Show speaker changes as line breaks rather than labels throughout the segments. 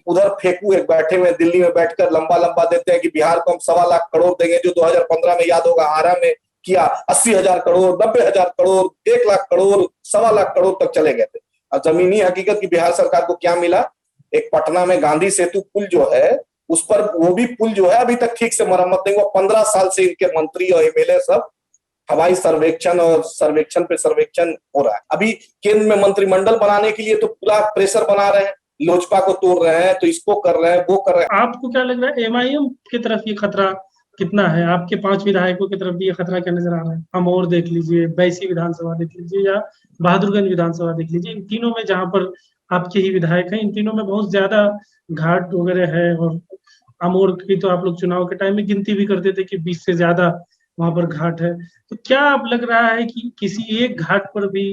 उधर फेंकू एक बैठे हुए दिल्ली में बैठकर लंबा लंबा देते हैं कि बिहार को हम 1.25 लाख करोड़ देंगे, जो 2015 में याद होगा आरा में किया 80,000 करोड़, 90,000 करोड़, 1 लाख करोड़, 1.25 लाख करोड़ तक चले गए थे। और जमीनी हकीकत की बिहार सरकार को क्या मिला, एक पटना में गांधी सेतु पुल जो है उस पर, वो भी पुल जो है अभी तक ठीक से मरम्मत नहीं हुआ। 15 साल से इनके मंत्री और एमएलए सब हवाई सर्वेक्षण और सर्वेक्षण पे सर्वेक्षण हो रहा है। अभी केंद्र में मंत्रिमंडल बनाने के लिए तो पूरा प्रेशर बना रहे हैं, लोजपा को तोड़ रहे हैं, तो इसको कर रहे हैं, वो कर रहे हैं।
आपको क्या लग रहा है एमआईएम की तरफ ये खतरा कितना है? आपके 5 विधायकों की तरफ भी ये खतरा क्या नजर आ रहा है? हम और देख लीजिए, बैसी विधानसभा देख लीजिए या बहादुरगंज विधानसभा देख लीजिए, इन तीनों में जहां पर आपके ही विधायक हैं, इन तीनों में बहुत ज्यादा घाट वगैरह है। और अमोर की तो आप लोग चुनाव के टाइम में गिनती भी करते थे कि 20 से ज्यादा वहां पर घाट है। तो क्या अब लग रहा है कि किसी एक घाट पर भी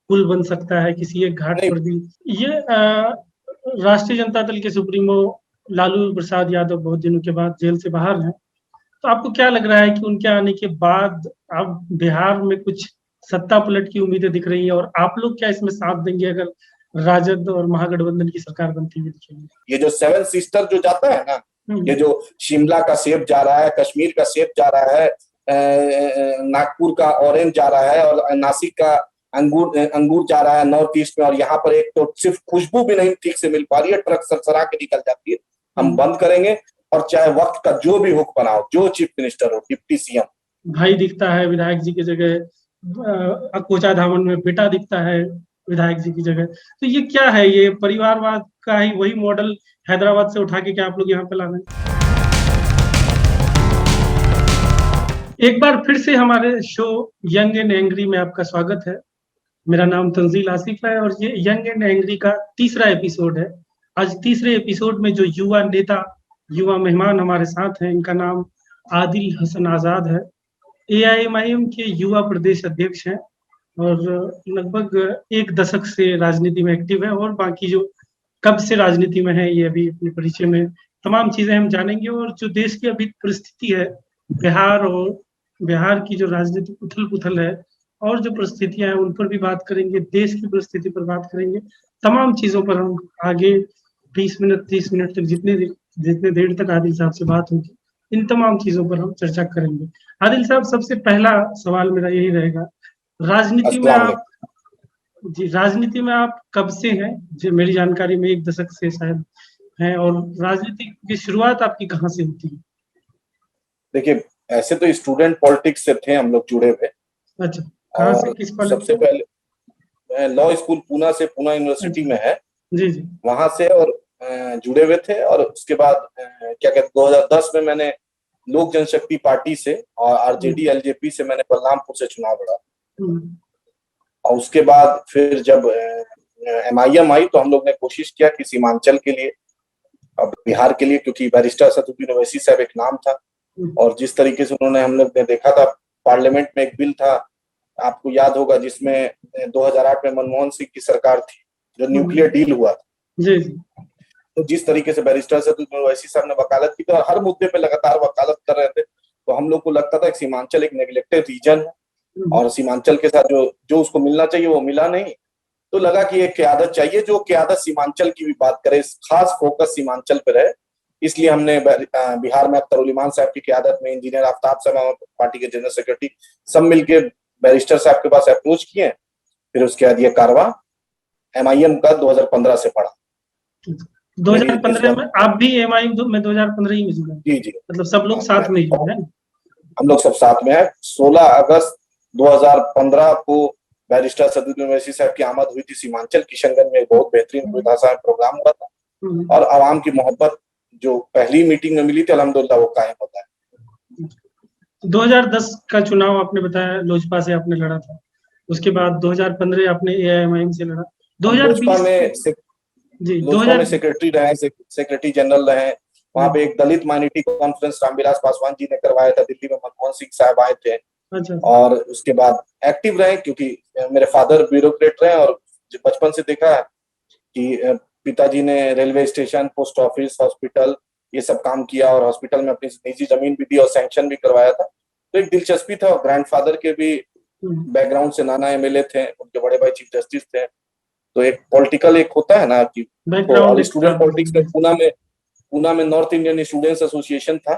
पुल बन सकता है, किसी एक घाट पर भी? ये राष्ट्रीय जनता दल के सुप्रीमो लालू प्रसाद यादव बहुत दिनों के बाद जेल से बाहर हैं, तो आपको क्या लग रहा है कि उनके आने के बाद अब बिहार में कुछ सत्ता पलट की उम्मीदें दिख रही हैं? और आप लोग क्या इसमें साथ देंगे अगर राजद और महागठबंधन की सरकार बनती हुई दिखेगी?
ये जो 7 सिस्टर जो जाता है ना, ये जो शिमला का सेब जा रहा है, कश्मीर का सेब जा रहा है, नागपुर का ऑरेंज जा रहा है, और नासिक का अंगूर जा रहा है नॉर्थ ईस्ट में, और यहाँ पर एक तो सिर्फ खुशबू भी नहीं ठीक से मिल पा रही है, ट्रक सरसरा के निकल जाती है। हम बंद करेंगे, और चाहे वक्त का जो भी हुक्म बनाओ, जो चीफ मिनिस्टर हो, डिप्टी सीएम।
भाई दिखता है विधायक जी की जगह, कोचा धामन में बेटा दिखता है विधायक जी की जगह। तो ये क्या है? ये परिवारवाद का ही वही मॉडल हैदराबाद से उठा के क्या आप लोग यहाँ पे ला रहे हैं? एक बार फिर से हमारे शो यंग एंड एंग्री में आपका स्वागत है। मेरा नाम तंजील आसिफ है और ये यंग एंड एंग्री का तीसरा एपिसोड है। आज तीसरे एपिसोड में जो युवा नेता, युवा मेहमान हमारे साथ हैं, इनका नाम आदिल हसन आजाद है। एआईएमआईएम के युवा प्रदेश अध्यक्ष हैं और लगभग 1 दशक से राजनीति में एक्टिव है। और बाकी जो कब से राजनीति में है, ये अभी अपने परिचय में तमाम चीजें हम जानेंगे। और जो देश की अभी परिस्थिति है बिहार, और बिहार की जो राजनीतिक उथल पुथल है और जो परिस्थितियां हैं, उन पर भी बात करेंगे, देश की परिस्थिति पर बात करेंगे। तमाम चीजों पर हम आगे 20 मिनट 30 मिनट तक जितने देर तक आदिल साहब से बात होगी, इन तमाम चीजों पर हम चर्चा करेंगे। आदिल साहब, सबसे पहला सवाल मेरा यही रहेगा, राजनीति में आप राजनीति में आप कब से हैं? जो मेरी जानकारी में 1 दशक से शायद हैं। और राजनीति की शुरुआत आपकी कहाँ से होती है?
देखिए, ऐसे तो स्टूडेंट पॉलिटिक्स से थे हम लोग जुड़े हुए।
अच्छा, कहाँ से, किस कॉलेज?
सबसे पहले लॉ स्कूल पूना से, पूना यूनिवर्सिटी में है
जी जी,
वहां से, और जुड़े हुए थे। और उसके बाद क्या कहते 2010 में मैंने लोक जनशक्ति पार्टी से और आरजेडी एलजेपी से मैंने बलरामपुर से चुनाव लड़ा। और उसके बाद फिर जब एमआईएम आई तो हम लोग ने कोशिश किया कि सीमांचल के लिए, अब बिहार के लिए, क्योंकि बैरिस्टर असदुद्दीन ओवैसी साहब एक नाम था। और जिस तरीके से उन्होंने, हम लोग ने देखा था पार्लियामेंट में एक बिल था, आपको याद होगा, जिसमें 2008 में मनमोहन सिंह की सरकार थी, जो न्यूक्लियर डील हुआ था।
जी।
तो जिस तरीके से बैरिस्टर असदुद्दीन ओवैसी साहब ने वकालत की थी और हर मुद्दे पे लगातार वकालत कर रहे थे, तो हम लोग को लगता था कि सीमांचल एक नेग्लेक्टेड रीजन है और सीमांचल के साथ जो उसको मिलना चाहिए वो मिला नहीं। तो लगा कि एक क़यादत चाहिए, जो क़यादत सीमांचल की भी बात करे, खास फोकस सीमांचल पे रहे। इसलिए हमने बिहार में अख्तर उल इमान साहब की क़यादत में इंजीनियर आफ्ताब साहब, पार्टी के जनरल सेक्रेटरी, सब मिलके बैरिस्टर साहब के पास अप्रोच किए। फिर उसके बाद ये कारवां एमआईएम का 2015 से पड़ा।
2015 में आप भी एमआईएम में 2015 ही में जुड़े?
जी जी,
मतलब सब लोग साथ में ही जुड़े हैं?
हम लोग सब साथ में हैं। 16 अगस्त 2015 को बैरिस्टर असदुद्दीन ओवैसी साहब की आमद हुई थी सीमांचल। किशनगंज में बहुत बेहतरीन विधानसभा प्रोग्राम हुआ था और आवाम की मोहब्बत जो पहली मीटिंग में मिली थी, अल्हम्दुलिल्लाह वो कायम होता है।
2010 का चुनाव आपने बताया लोजपा से आपने लड़ा था, उसके बाद 2015 आपने एआईएमआईएम से लड़ा। 2020
जी, लोजपा में सेक्रेटरी रहे, सेक्रेटरी जनरल रहे। वहां पे एक दलित माइनॉरिटी कॉन्फ्रेंस रामविलास पासवान जी ने करवाया था, दिल्ली में मनमोहन सिंह साहब आए थे।
अच्छा।
और उसके बाद एक्टिव रहे, क्योंकि मेरे फादर ब्यूरोक्रेट रहे और बचपन से देखा है कि पिताजी ने railway station, post office, hospital, ये सब काम किया और हॉस्पिटल में अपनी निजी जमीन भी दी और सैंक्शन भी करवाया था। तो एक दिलचस्पी था। ग्रैंडफादर के भी बैकग्राउंड से नाना एमएलए थे, उनके बड़े भाई चीफ जस्टिस थे। तो एक पॉलिटिकल एक होता है ना कि
बैकग्राउंड
और स्टूडेंट पॉलिटिक्स में पूना में नॉर्थ इंडियन स्टूडेंट्स एसोसिएशन था,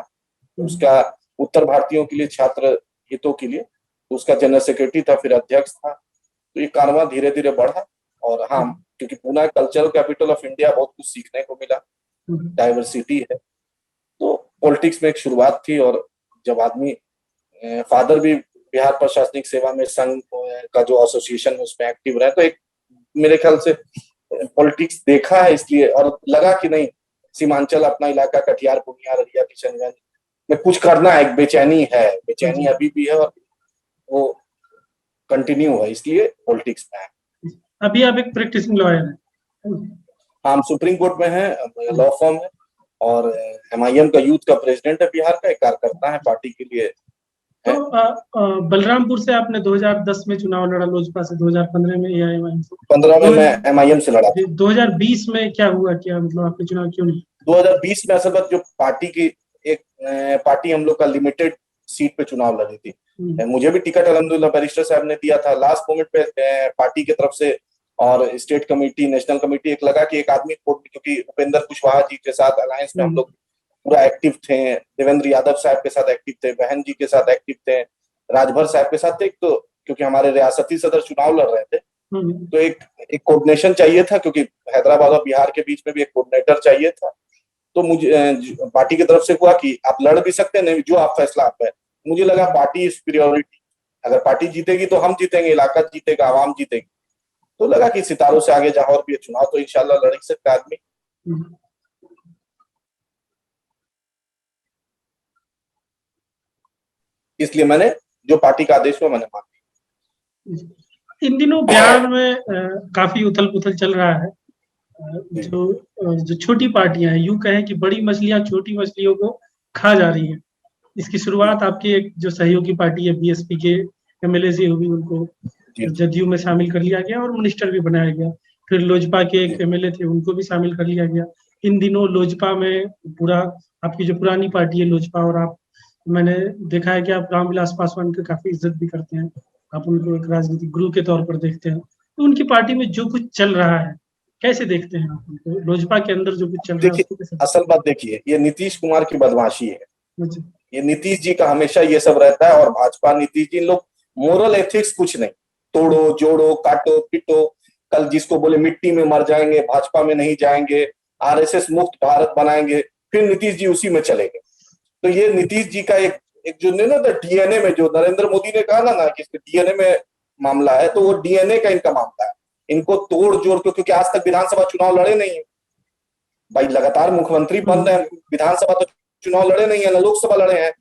उसका उत्तर भारतीयों के लिए छात्र हितों के लिए, तो उसका जनरल सेक्रेटरी था, फिर अध्यक्ष था। तो ये कारवां धीरे धीरे बढ़ा। और हाँ, क्योंकि Pune cultural capital of India, बहुत कुछ सीखने को मिला, डाइवर्सिटी है। तो पॉलिटिक्स में एक शुरुआत थी। और जब आदमी, फादर भी बिहार प्रशासनिक सेवा में संघ का जो एसोसिएशन है उसमें एक्टिव रहे, तो एक मेरे ख्याल से पॉलिटिक्स देखा है इसलिए, और लगा कि नहीं, सीमांचल अपना इलाका, कटिहार, पूर्णिया, अररिया, किशनगंज में कुछ करना है। एक बेचैनी अभी भी है और वो कंटिन्यू है, इसलिए पॉलिटिक्स में है।
अभी आप एक प्रैक्टिसिंग लॉयर हैं।
हम सुप्रीम कोर्ट में है, लॉ फर्म है, और एमआईएम का यूथ का प्रेसिडेंट है बिहार का, एक कार्यकर्ता है पार्टी के लिए।
तो बलरामपुर से आपने 2010 में चुनाव लड़ा, लोजपा से 2015 में एआईएमआईएम से।
15 में मैं एमआईएम से लड़ा।
2020 में क्या हुआ, क्या मतलब आपने चुनाव क्यों नहीं?
2020 में असल बात, जो पार्टी की एक पार्टी हम लोग का लिमिटेड सीट पे चुनाव लड़ी थी। मुझे भी टिकट अल्हम्दुलिल्लाह बैरिस्टर साहब ने दिया था लास्ट मोमेंट पे, पार्टी की तरफ से और स्टेट कमेटी, नेशनल कमेटी, एक लगा कि एक आदमी, क्योंकि उपेंद्र कुशवाहा जी के साथ अलायंस में हम लोग पूरा एक्टिव थे, देवेंद्र यादव साहब के साथ एक्टिव थे, बहन जी के साथ एक्टिव थे, राजभर साहब के साथ थे। तो क्योंकि हमारे रियासती सदर चुनाव लड़ रहे थे, तो एक कोऑर्डिनेशन चाहिए था, क्योंकि हैदराबाद और बिहार के बीच में भी एक कोऑर्डिनेटर चाहिए था। तो मुझे पार्टी की तरफ से हुआ कि आप लड़ भी सकते हैं, जो आप फैसला आप है। मुझे लगा पार्टी इज प्रियोरिटी, अगर पार्टी जीतेगी तो हम जीतेंगे, इलाका जीतेगा, आवाम जीतेगी। तो लगा कि सितारों से आगे जहां और भी चुनाव तो इंशाल्लाह लड़ सकता आदमी। इसलिए मैंने जो पार्टी का आदेश हुआ मैंने मान लिया।
इन दिनों बिहार में काफी उथल पुथल चल रहा है। जो छोटी पार्टियां हैं, यूं कहें कि बड़ी मछलियां छोटी मछलियों को खा जा रही हैं। इसकी शुरुआत आपकी एक जो सहयोगी पार्टी है बीएसपी के एमएलए से हुई, उनको जदयू में शामिल कर लिया गया और मिनिस्टर भी बनाया गया। फिर लोजपा के एक एमएलए थे, उनको भी शामिल कर लिया गया। इन दिनों लोजपा में पूरा, आपकी जो पुरानी पार्टी है लोजपा, और आप, मैंने देखा है कि आप रामविलास पासवान की काफी इज्जत भी करते हैं, आप उनको एक राजनीतिक गुरु के तौर पर देखते हैं। तो उनकी पार्टी में जो कुछ चल रहा है, कैसे देखते हैं आप उनको? लोजपा के अंदर जो कुछ चल रहा है उसको कैसे?
असल बात देखिए, ये नीतीश कुमार की बदमाशी है। ये नीतीश जी का हमेशा ये सब रहता है, और भाजपा, नीतीश जी, लोग मोरल एथिक्स कुछ नहीं, तोड़ो जोड़ो काटो पीटो, कल जिसको बोले मिट्टी में मर जाएंगे, भाजपा में नहीं जाएंगे, आरएसएस मुक्त भारत बनाएंगे, फिर नीतीश जी उसी में चले गए। तो ये नीतीश जी का एक जो ना डीएनए में, जो नरेंद्र मोदी ने कहा ना कि इसके डीएनए में मामला है, तो वो डीएनए का इनका मामला है। इनको तोड़ जोड़ के, क्योंकि आज तक विधानसभा चुनाव लड़े नहीं है भाई, लगातार मुख्यमंत्री बन रहे हैं, विधानसभा तो चुनाव लड़े नहीं है, ना लोकसभा लड़े हैं।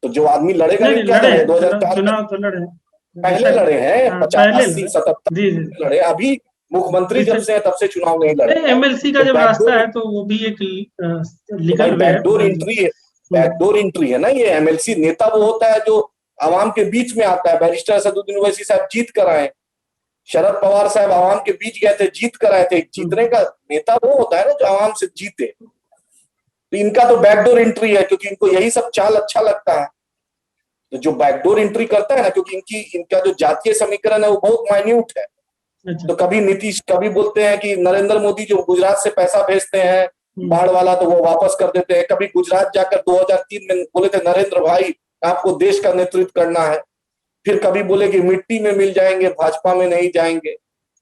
तो जो आदमी लड़ेगा नहीं, क्या लड़े? 2004
चुनाव तो लड़े,
पहले लड़े हैं, 85-77 लड़े। अभी मुख्यमंत्री जब से है तब से चुनाव नहीं लड़े।
एमएलसी का जब रास्ता है तो वो भी एक लीगल
बैकडोर एंट्री है, बैकडोर एंट्री है ना ये। एमएलसी नेता वो होता है जो आवाम के बीच में आता है। बैरिस्टर असदुद्दीन ओवैसी साहब जीत कर आए, शरद पवार साहब आवाम के बीच गए थे, जीत कर आए थे। जीतने का नेता वो होता है ना जो आवाम से जीते। तो इनका तो बैकडोर एंट्री है, क्योंकि इनको यही सब चाल अच्छा लगता है। तो जो बैकडोर एंट्री करता है ना, क्योंकि इनका जो जातीय समीकरण है वो बहुत माइन्यूट है। तो कभी नीतीश, कभी बोलते हैं कि नरेंद्र मोदी जो गुजरात से पैसा भेजते हैं बाढ़ वाला, तो वो वापस कर देते हैं। कभी गुजरात जाकर 2003 में बोले थे, नरेंद्र भाई आपको देश का नेतृत्व करना है। फिर कभी बोले कि मिट्टी में मिल जाएंगे, भाजपा में नहीं जाएंगे।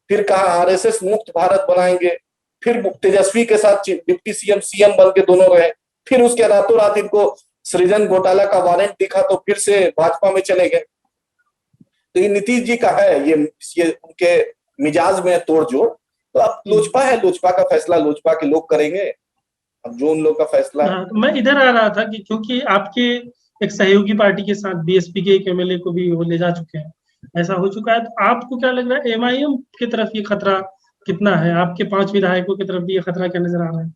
फिर कहा आरएसएस मुक्त भारत बनाएंगे। फिर तेजस्वी के साथ डिप्टी सीएम बन के दोनों रहे। फिर उसके रातों रात इनको सृजन घोटाला का वारंट दिखा तो फिर से भाजपा में चले गए। तो ये नीतीश जी का है, ये उनके मिजाज में तोड़ जोड़। तो अब लोजपा है, लोजपा का फैसला लोजपा के लोग करेंगे। अब जो उन लोग का फैसला है।
तो मैं इधर आ रहा था कि क्योंकि आपके एक सहयोगी पार्टी के साथ बीएसपी के एक एमएलए को भी वो ले जा चुके हैं, ऐसा हो चुका है। तो आपको क्या लग रहा है, एमआईएम की तरफ ये खतरा कितना है? आपके 5 विधायकों की तरफ भी ये खतरा क्या नजर आ रहा है?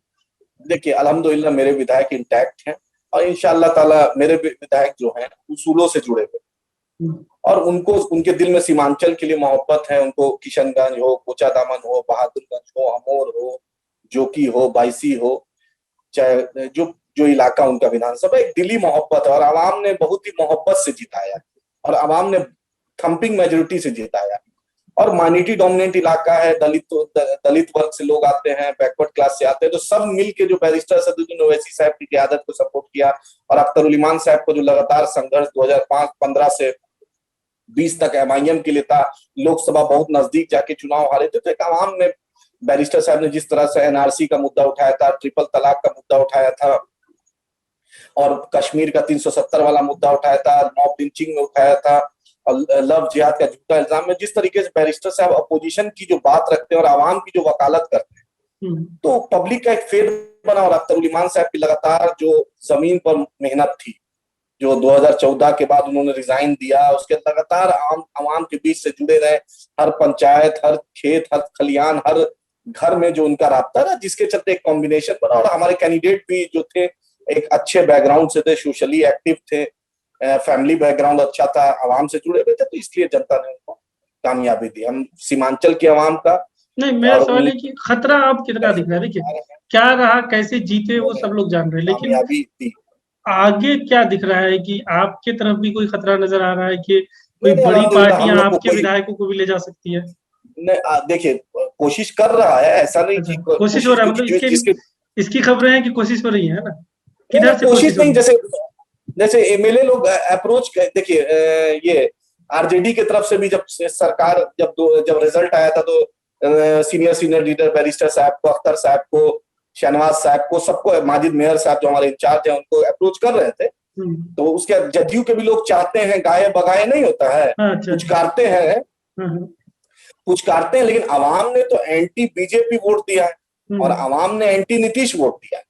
देखिए, अल्हम्दुलिल्लाह मेरे विधायक इंटैक्ट हैं, और इंशाअल्लाह ताला मेरे विधायक जो हैं उसूलों से जुड़े हुए, और उनको, उनके दिल में सीमांचल के लिए मोहब्बत है। उनको किशनगंज हो, कोचा दामन हो, बहादुरगंज हो, अमोर हो, जोकी हो, बायसी हो, चाहे जो इलाका उनका विधानसभा, एक दिली मोहब्बत है। और आवाम ने बहुत ही मोहब्बत से जिताया, और आवाम ने थम्पिंग मेजोरिटी से जिताया। और माइनॉरिटी डोमिनेंट इलाका है, दलित वर्ग से लोग आते हैं, बैकवर्ड क्लास से आते हैं, तो सब मिलके जो बैरिस्टर असदुद्दीन ओवैसी साहब की क़यादत को सपोर्ट किया और अख्तर उल इमान साहब को जो लगातार संघर्ष 2005-15 से 20 तक एमआईएम के लिए था, लोकसभा बहुत नजदीक जाके चुनाव हारे थे, तो एक आवाम ने बैरिस्टर साहब ने जिस तरह से एनआरसी का मुद्दा उठाया था, ट्रिपल तलाक का मुद्दा उठाया था और कश्मीर का 370 वाला मुद्दा उठाया था, मॉब लिंचिंग में उठाया था और लव जिहाद का झूठा इल्जाम में, जिस तरीके से बैरिस्टर साहब अपोजिशन की जो बात रखते हैं और आवाम की जो वकालत करते हैं, तो पब्लिक का एक फेर बना। और अख्तर उल इमान साहब की लगातार जो जमीन पर मेहनत थी, जो 2014 के बाद उन्होंने रिजाइन दिया, उसके लगातार आवाम के बीच से जुड़े रहे, हर पंचायत, हर खेत, हर खलियान, हर घर में जो उनका राब्ता रहा, जिसके चलते एक कॉम्बिनेशन बना। और हमारे कैंडिडेट भी जो थे एक अच्छे बैकग्राउंड से थे, सोशली एक्टिव थे, फैमिली बैकग्राउंड अच्छा था, आवाम से जुड़े हुए थे, तो इसलिए जनता ने उनको कामयाबी दी। हम सीमांचल के आवाम का
नहीं, मेरा सवाल है कि खतरा आप कितना दिख रहा है? देखिए क्या रहा, कैसे जीते वो सब लोग जान रहे हैं, लेकिन
कामयाबी दी।
आगे क्या दिख रहा है कि आपके तरफ भी कोई खतरा नजर आ रहा है कि कोई
नहीं,
बड़ी
अल्हम्दुलिल्लाह हम
पार्टियां
लोग को
आपके
कोई
विधायकों को भी ले जा सकती है?
देखिए कोशिश कर रहा है, ऐसा नहीं
अच्छा,
कि
कोशिश हो
कोशिश,
रहा है,
क्योंकि
मतलब इसके इसकी खबरें हैं कि कोशिश हो रही है ना?
नहीं,
किधर से
कोशिश
कोशिश हो
नहीं,
रही है?
जैसे जैसे एमएलए लोग अप्रोच, देखिए ये आरजेडी की तरफ से भी जब सरकार जब रिजल्ट आया था, तो सीनियर लीडर बैरिस्टर साहब को, अख्तर साहब को, शहनवाज साहब को, सबको, माजिद मेहर साहब जो हमारे इंचार्ज हैं, उनको अप्रोच कर रहे थे। तो उसके जदयू के भी लोग चाहते हैं, गाये बगाए नहीं होता है,
अच्छा,
कुछ करते हैं,
हाँ,
कुछ करते हैं, लेकिन आवाम ने तो एंटी बीजेपी वोट दिया है और आवाम ने एंटी नीतीश वोट दिया है,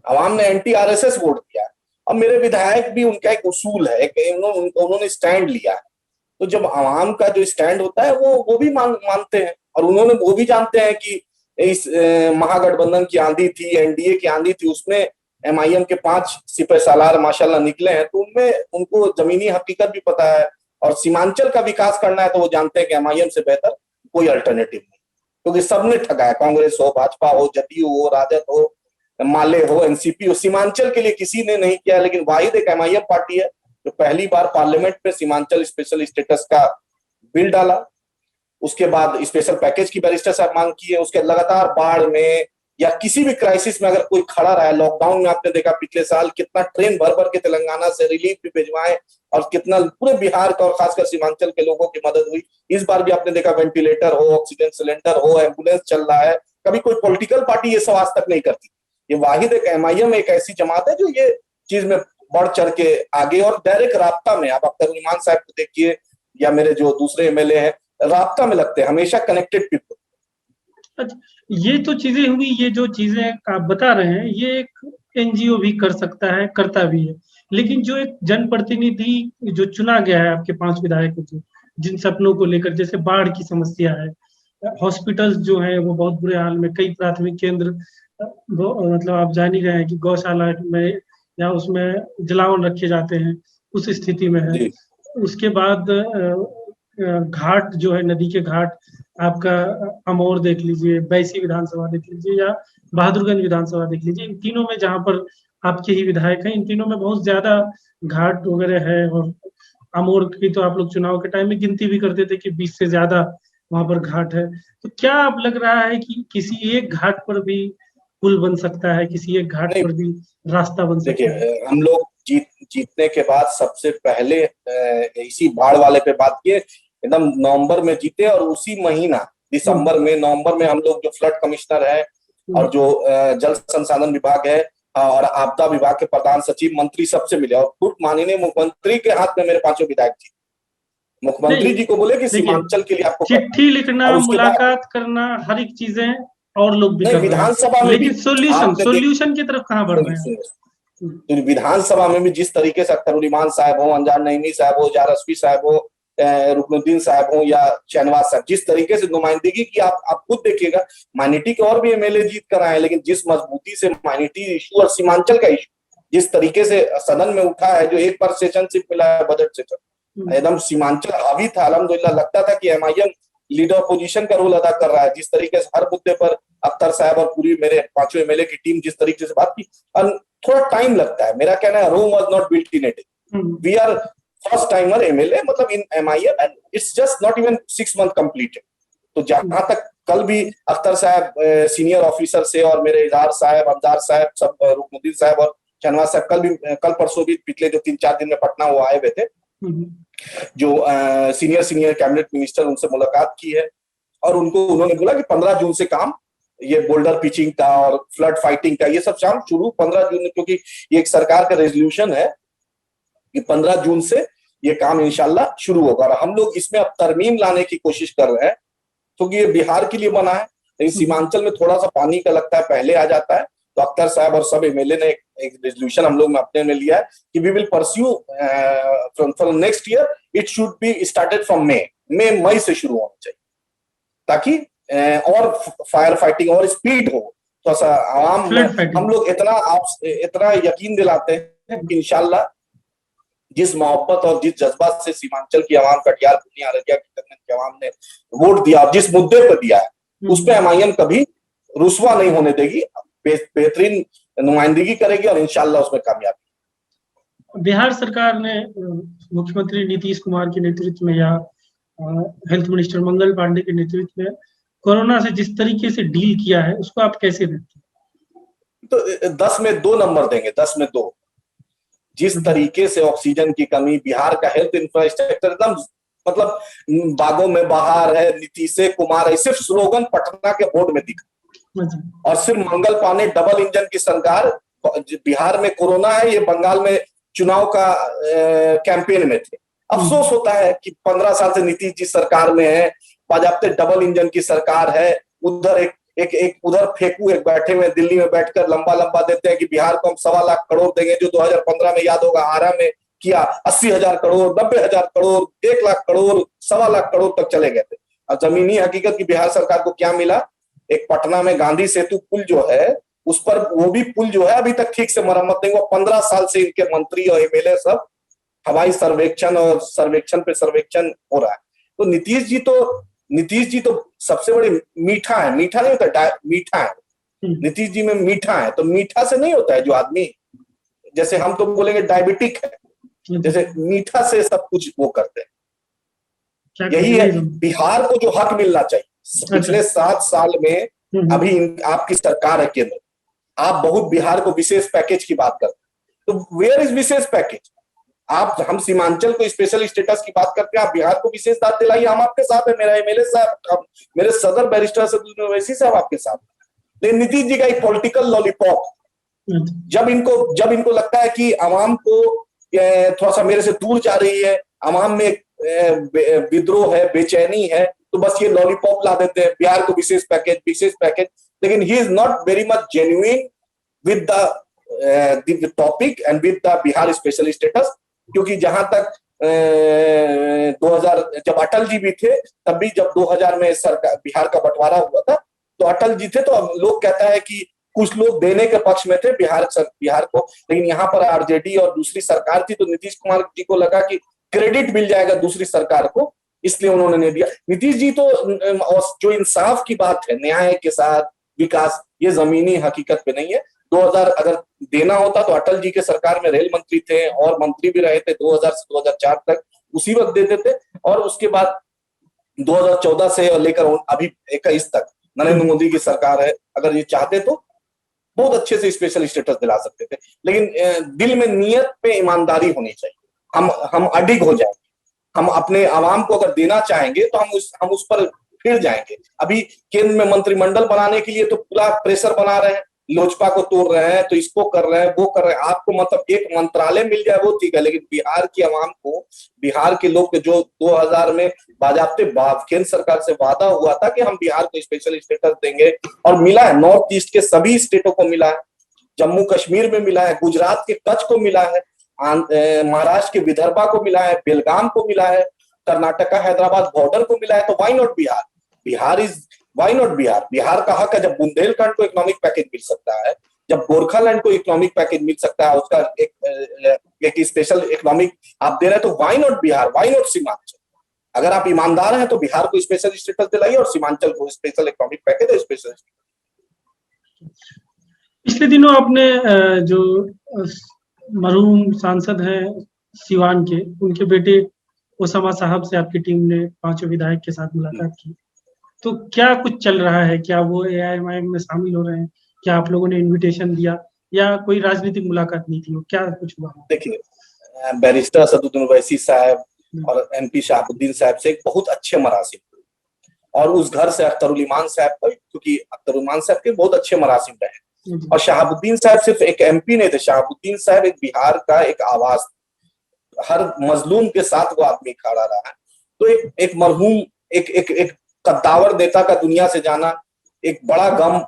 आवाम ने एंटी आरएसएस वोट दिया है। और मेरे विधायक भी, उनका एक उसूल है, उन्होंने स्टैंड लिया है। तो जब आवाम का जो स्टैंड होता है वो भी मानते हैं, और वो भी जानते हैं कि इस महागठबंधन की आंधी थी, एनडीए की आंधी थी, उसमें एमआईएम के 5 सिपह सालार माशाल्लाह निकले हैं, तो उनमें उनको जमीनी हकीकत भी पता है। और सीमांचल का विकास करना है तो वो जानते हैं कि एमआईएम से बेहतर कोई अल्टरनेटिव नहीं, क्योंकि सबने ठगा है, कांग्रेस हो, भाजपा हो, जदयू हो, राजद हो, माले हो, एनसीपी हो, सीमांचल के लिए किसी ने नहीं किया। लेकिन वाहिद एक एमआईएम पार्टी है जो पहली बार पार्लियामेंट में सीमांचल स्पेशल स्टेटस का बिल डाला, उसके बाद स्पेशल पैकेज की बैरिस्टर साहब मांग की है, उसके लगातार बाढ़ में या किसी भी क्राइसिस में अगर कोई खड़ा रहा है, लॉकडाउन में आपने देखा पिछले साल कितना ट्रेन भर भर के तेलंगाना से रिलीफ भी भिजवाए और कितना पूरे बिहार का और खासकर सीमांचल के लोगों की मदद हुई। इस बार भी आपने देखा वेंटिलेटर हो, ऑक्सीजन सिलेंडर हो, एम्बुलेंस चल रहा है। कभी कोई पॉलिटिकल पार्टी ये सब आज तक नहीं करती। ये वाहिद एक एमआईएम एक ऐसी जमात है जो ये चीज में बढ़ चढ़ के आगे और डायरेक्ट राब्ता में, आप अख्तर उल इमान साहब को देखिए या मेरे जो दूसरे एमएलए हैं, राब्ता में लगते हैं, हमेशा कनेक्टेड पीपल।
अच्छा, ये तो चीजें हुई, ये जो चीजें आप बता रहे हैं ये एक एनजीओ भी कर सकता है, करता भी है, लेकिन जो एक जनप्रतिनिधि जो चुना गया है आपके 5 विधायकों को, जिन सपनों को लेकर, जैसे बाढ़ की समस्या है, हॉस्पिटल्स जो है वो बहुत बुरे हाल में, कई प्राथमिक केंद्र मतलब आप जान ही रहे हैं कि गौशाला में या उसमें जलावन रखे जाते हैं, उस स्थिति में है। उसके बाद घाट जो है, नदी के घाट, आपका अमौर देख लीजिए, बैसी विधानसभा देख लीजिए या बहादुरगंज विधानसभा देख लीजिए, इन तीनों में जहाँ पर आपके ही विधायक हैं, इन तीनों में बहुत ज्यादा घाट वगैरह है। और अमौर की तो आप लोग चुनाव के टाइम में गिनती भी करते थे कि 20 से ज्यादा वहां पर घाट है। तो क्या आप लग रहा है कि किसी एक घाट पर भी पुल बन सकता है, किसी एक घाट पर भी रास्ता बन सकता है?
देखिए हम लोग जीतने के बाद सबसे पहले इसी बाढ़ वाले पे बात किए, एकदम नवंबर में जीते और उसी महीना दिसंबर में, नवंबर में हम लोग जो फ्लड कमिश्नर है और जो जल संसाधन विभाग है और आपदा विभाग के प्रधान सचिव, मंत्री सबसे मिले और खुद माननीय मुख्यमंत्री के हाथ में मेरे 5 विधायक जी, मुख्यमंत्री जी को बोले कि सीमांचल के लिए आपको
चिट्ठी लिखना, मुलाकात करना, हर एक चीजें और लोग भी कर रहे हैं,
विधानसभा में,
लेकिन सोल्यूशन की तरफ कहाँ बढ़ रहे हैं?
तो विधानसभा में भी जिस तरीके से अख्तर उल इमान साहब हो, अंजार नईमी साहब हो, जार रश्वी साहब हो, रुकनुद्दीन साहब हो या शहनवाज साहब, जिस तरीके से नुमाइंदगी की आप खुद देखिएगा, माइनॉरिटी के और भी एमएलए जीत कर आए, लेकिन जिस मजबूती से माइनॉरिटी इशू और सीमांचल का इशू जिस तरीके से सदन में उठा है, जो एक बार सेशन सिर्फ मिला है बजट सेशन, एकदम सीमांचल हावी था। अल्हम्दुलिल्लाह लगता था कि एमआईएम लीडर अपोजिशन का रोल अदा कर रहा है, जिस तरीके से हर मुद्दे पर अख्तर साहब और पूरी मेरे 5 एमएलए की टीम जिस तरीके से बात की। और थोड़ा टाइम लगता है, मेरा कहना है Rome was not built in a day, we are first timer MLA मतलब in MIM, and it's just not even 6 month completed. तो जहां तक कल भी अख्तर साहब सीनियर ऑफिसर से और मेरे इजहार साहब, अब्दार साहब, सब रुकनुद्दीन साहब और शहनवाज साहब कल परसों भी पिछले जो 3-4 दिन में पटना वो आए हुए थे, जो सीनियर कैबिनेट मिनिस्टर, उनसे मुलाकात की है और उन्होंने बोला कि 15 जून से काम, ये बोल्डर पिचिंग का और फ्लड फाइटिंग का ये सब काम शुरू 15 जून, क्योंकि ये एक सरकार का रेजोल्यूशन है कि 15 जून से ये काम इंशाल्लाह शुरू होगा। और हम लोग इसमें अब तरमीम लाने की कोशिश कर रहे हैं, क्योंकि ये बिहार के लिए बना है, लेकिन सीमांचल में थोड़ा सा पानी का लगता है, पहले आ जाता है। तो अख्तर साहब और सब एमएलए ने एक रेजोल्यूशन हम लोग अपने में लिया है कि we will pursue from next year, it should be started from May से शुरू होना चाहिए, ताकि और फायर फाइटिंग और स्पीड हो। तो आवाम हम लोग इतना यकीन दिलाते हैं कि इंशाल्लाह जिस मोहब्बत और जिस जज्बात से सीमांचल की आवाम, कटिहार, पूर्णिया, अररिया की आवाम ने वोट दिया और जिस मुद्दे पर दिया है, उस पर एमआईएम कभी रुस्वा नहीं होने देगी, बेहतरीन नुमाइंदगी करेगी और इंशाल्लाह उसमें कामयाबी।
बिहार सरकार ने मुख्यमंत्री नीतीश कुमार के नेतृत्व में या हेल्थ मिनिस्टर मंगल पांडे के नेतृत्व में कोरोना से जिस तरीके से डील किया है, उसको आप कैसे देखते हैं?
तो 10 में 2 नंबर देंगे, 10 में 2। जिस तरीके से ऑक्सीजन की कमी, बिहार का हेल्थ इंफ्रास्ट्रक्चर एकदम मतलब बागों में बहार है, नीतीश कुमार है, सिर्फ स्लोगन पटना के बोर्ड में दिखा। और सिर्फ मंगल पांडे डबल इंजन की सरकार, बिहार में कोरोना है, ये बंगाल में चुनाव का कैंपेन में थे। अफसोस होता है कि 15 साल से नीतीश जी सरकार में है, बाजाबते डबल इंजन की सरकार है, उधर एक उधर फेंकू एक बैठे हुए दिल्ली में बैठकर लंबा देते हैं कि बिहार को हम 1.25 लाख करोड़ देंगे, जो 2015 में याद होगा आरा में किया 80,000 करोड़, 90,000 करोड़, 1 लाख करोड़, 1.25 लाख करोड़ तक चले गए थे। और जमीनी हकीकत की बिहार सरकार को क्या मिला? एक पटना में गांधी सेतु पुल जो है, उस पर वो भी पुल जो है अभी तक ठीक से मरम्मत नहीं हुआ। 15 साल से इनके मंत्री और एमएलए सब हवाई सर्वेक्षण और सर्वेक्षण पे सर्वेक्षण हो रहा है। तो नीतीश जी तो सबसे बड़ी मीठा है, मीठा नहीं होता, मीठा है नीतीश जी में, मीठा है। तो मीठा से नहीं होता है जो आदमी, जैसे हम तो बोलेंगे डायबिटिक है, जैसे मीठा से सब कुछ वो करते हैं। यही है बिहार को जो हक मिलना चाहिए। पिछले 7 साल में अभी आपकी सरकार है केंद्र, आप बहुत बिहार को विशेष पैकेज की बात करते हैं, तो वेयर इज विशेष पैकेज? हम सीमांचल को स्पेशल स्टेटस की बात करते हैं, आप बिहार को विशेष दाद दिलाइए, हम आपके साथ है। मेरा एमएलए साहब, मेरे सदर बैरिस्टर असदुद्दीन ओवैसी साहब आपके साथ। लेकिन नीतीश जी का एक पॉलिटिकल लॉलीपॉप, जब इनको लगता है कि आवाम को थोड़ा सा मेरे से दूर जा रही है, आवाम में विद्रोह है, बेचैनी है, तो बस ये लॉलीपॉप ला देते हैं, बिहार को विशेष पैकेज। लेकिन he is not very much genuine with the topic and with the Bihar special status. क्योंकि जहां तक 2000 जब अटल जी भी थे, तब भी जब 2000 में सरकार बिहार का बंटवारा हुआ था, तो अटल जी थे, तो लोग कहता है कि कुछ लोग देने के पक्ष में थे बिहार को, लेकिन यहाँ पर आरजेडी और दूसरी सरकार थी, तो नीतीश कुमार जी को लगा कि क्रेडिट मिल जाएगा दूसरी सरकार को, इसलिए उन्होंने नहीं दिया। नीतीश जी तो जो इंसाफ की बात है, न्याय के साथ विकास, ये जमीनी हकीकत पे नहीं है। 2000 अगर देना होता तो अटल जी के सरकार में रेल मंत्री थे और मंत्री भी रहे थे 2000 से 2004 तक, उसी वक्त देते थे। और उसके बाद 2014 से लेकर अभी 21 तक नरेंद्र मोदी की सरकार है, अगर ये चाहते तो बहुत अच्छे से स्पेशल स्टेटस दिला सकते थे। लेकिन दिल में नियत पे ईमानदारी होनी चाहिए। हम अडिग हो जाएंगे, हम अपने आवाम को अगर देना चाहेंगे तो हम उस पर फिर जाएंगे। अभी केंद्र में मंत्रिमंडल बनाने के लिए तो पूरा प्रेशर बना रहे हैं, लोजपा को तोड़ रहे हैं, तो इसको कर रहे हैं, वो कर रहे हैं। आपको मतलब एक मंत्रालय मिल जाए वो ठीक है, लेकिन बिहार की आवाम को, बिहार के लोग जो 2000 में बाजाबते केंद्र सरकार से वादा हुआ था कि हम बिहार को स्पेशल स्टेटस देंगे, और मिला है। नॉर्थ ईस्ट के सभी स्टेटों को मिला है, जम्मू कश्मीर में मिला है, गुजरात के कच्छ को मिला है, महाराष्ट्र के विदर्भा को मिला है, बेलगाम को मिला है, कर्नाटका हैदराबाद बॉर्डर को मिला है। तो वाई नॉट बिहार का हक है। जब बुंदेलखंड को इकोनॉमिक पैकेज मिल सकता है, जब गोरखालैंड को इकोनॉमिक पैकेज मिल सकता है, उसका एक स्पेशल इकोनॉमिक आप दे रहे हैं, तो why not Bihar, why not Seemanchal? अगर आप ईमानदार हैं तो बिहार को स्पेशल स्टेटस दिलाइए और सीमांचल को स्पेशल इकोनॉमिक पैकेज है, स्पेशल।
पिछले दिनों आपने जो मरहूम सांसद हैं सिवान के, उनके बेटे ओसामा साहब से आपकी टीम ने 5 विधायक के साथ मुलाकात की। तो क्या कुछ चल रहा है? क्या वो एआईएमआईएम में शामिल हो रहे हैं? क्या आप लोगों ने इनविटेशन दिया या कोई राजनीतिक मुलाकात नहीं थी? क्या कुछ हुआ?
देखिए, बैरिस्टर असदुद्दीन ओवैसी साहब और एमपी शहाबुद्दीन साहब से एक बहुत अच्छे मरासिम, और उस घर से अख्तरुल इमान साहब को, क्योंकि अख्तरुल इमान साहब के बहुत अच्छे मरासिम रहे। और शहाबुद्दीन साहब सिर्फ एक एमपी नहीं थे, शहाबुद्दीन साहब एक बिहार का एक आवाज, हर मजलूम के साथ वो आदमी खड़ा रहा है। तो एक मरहूम, एक कद्दावर नेता का दुनिया से जाना एक बड़ा गम,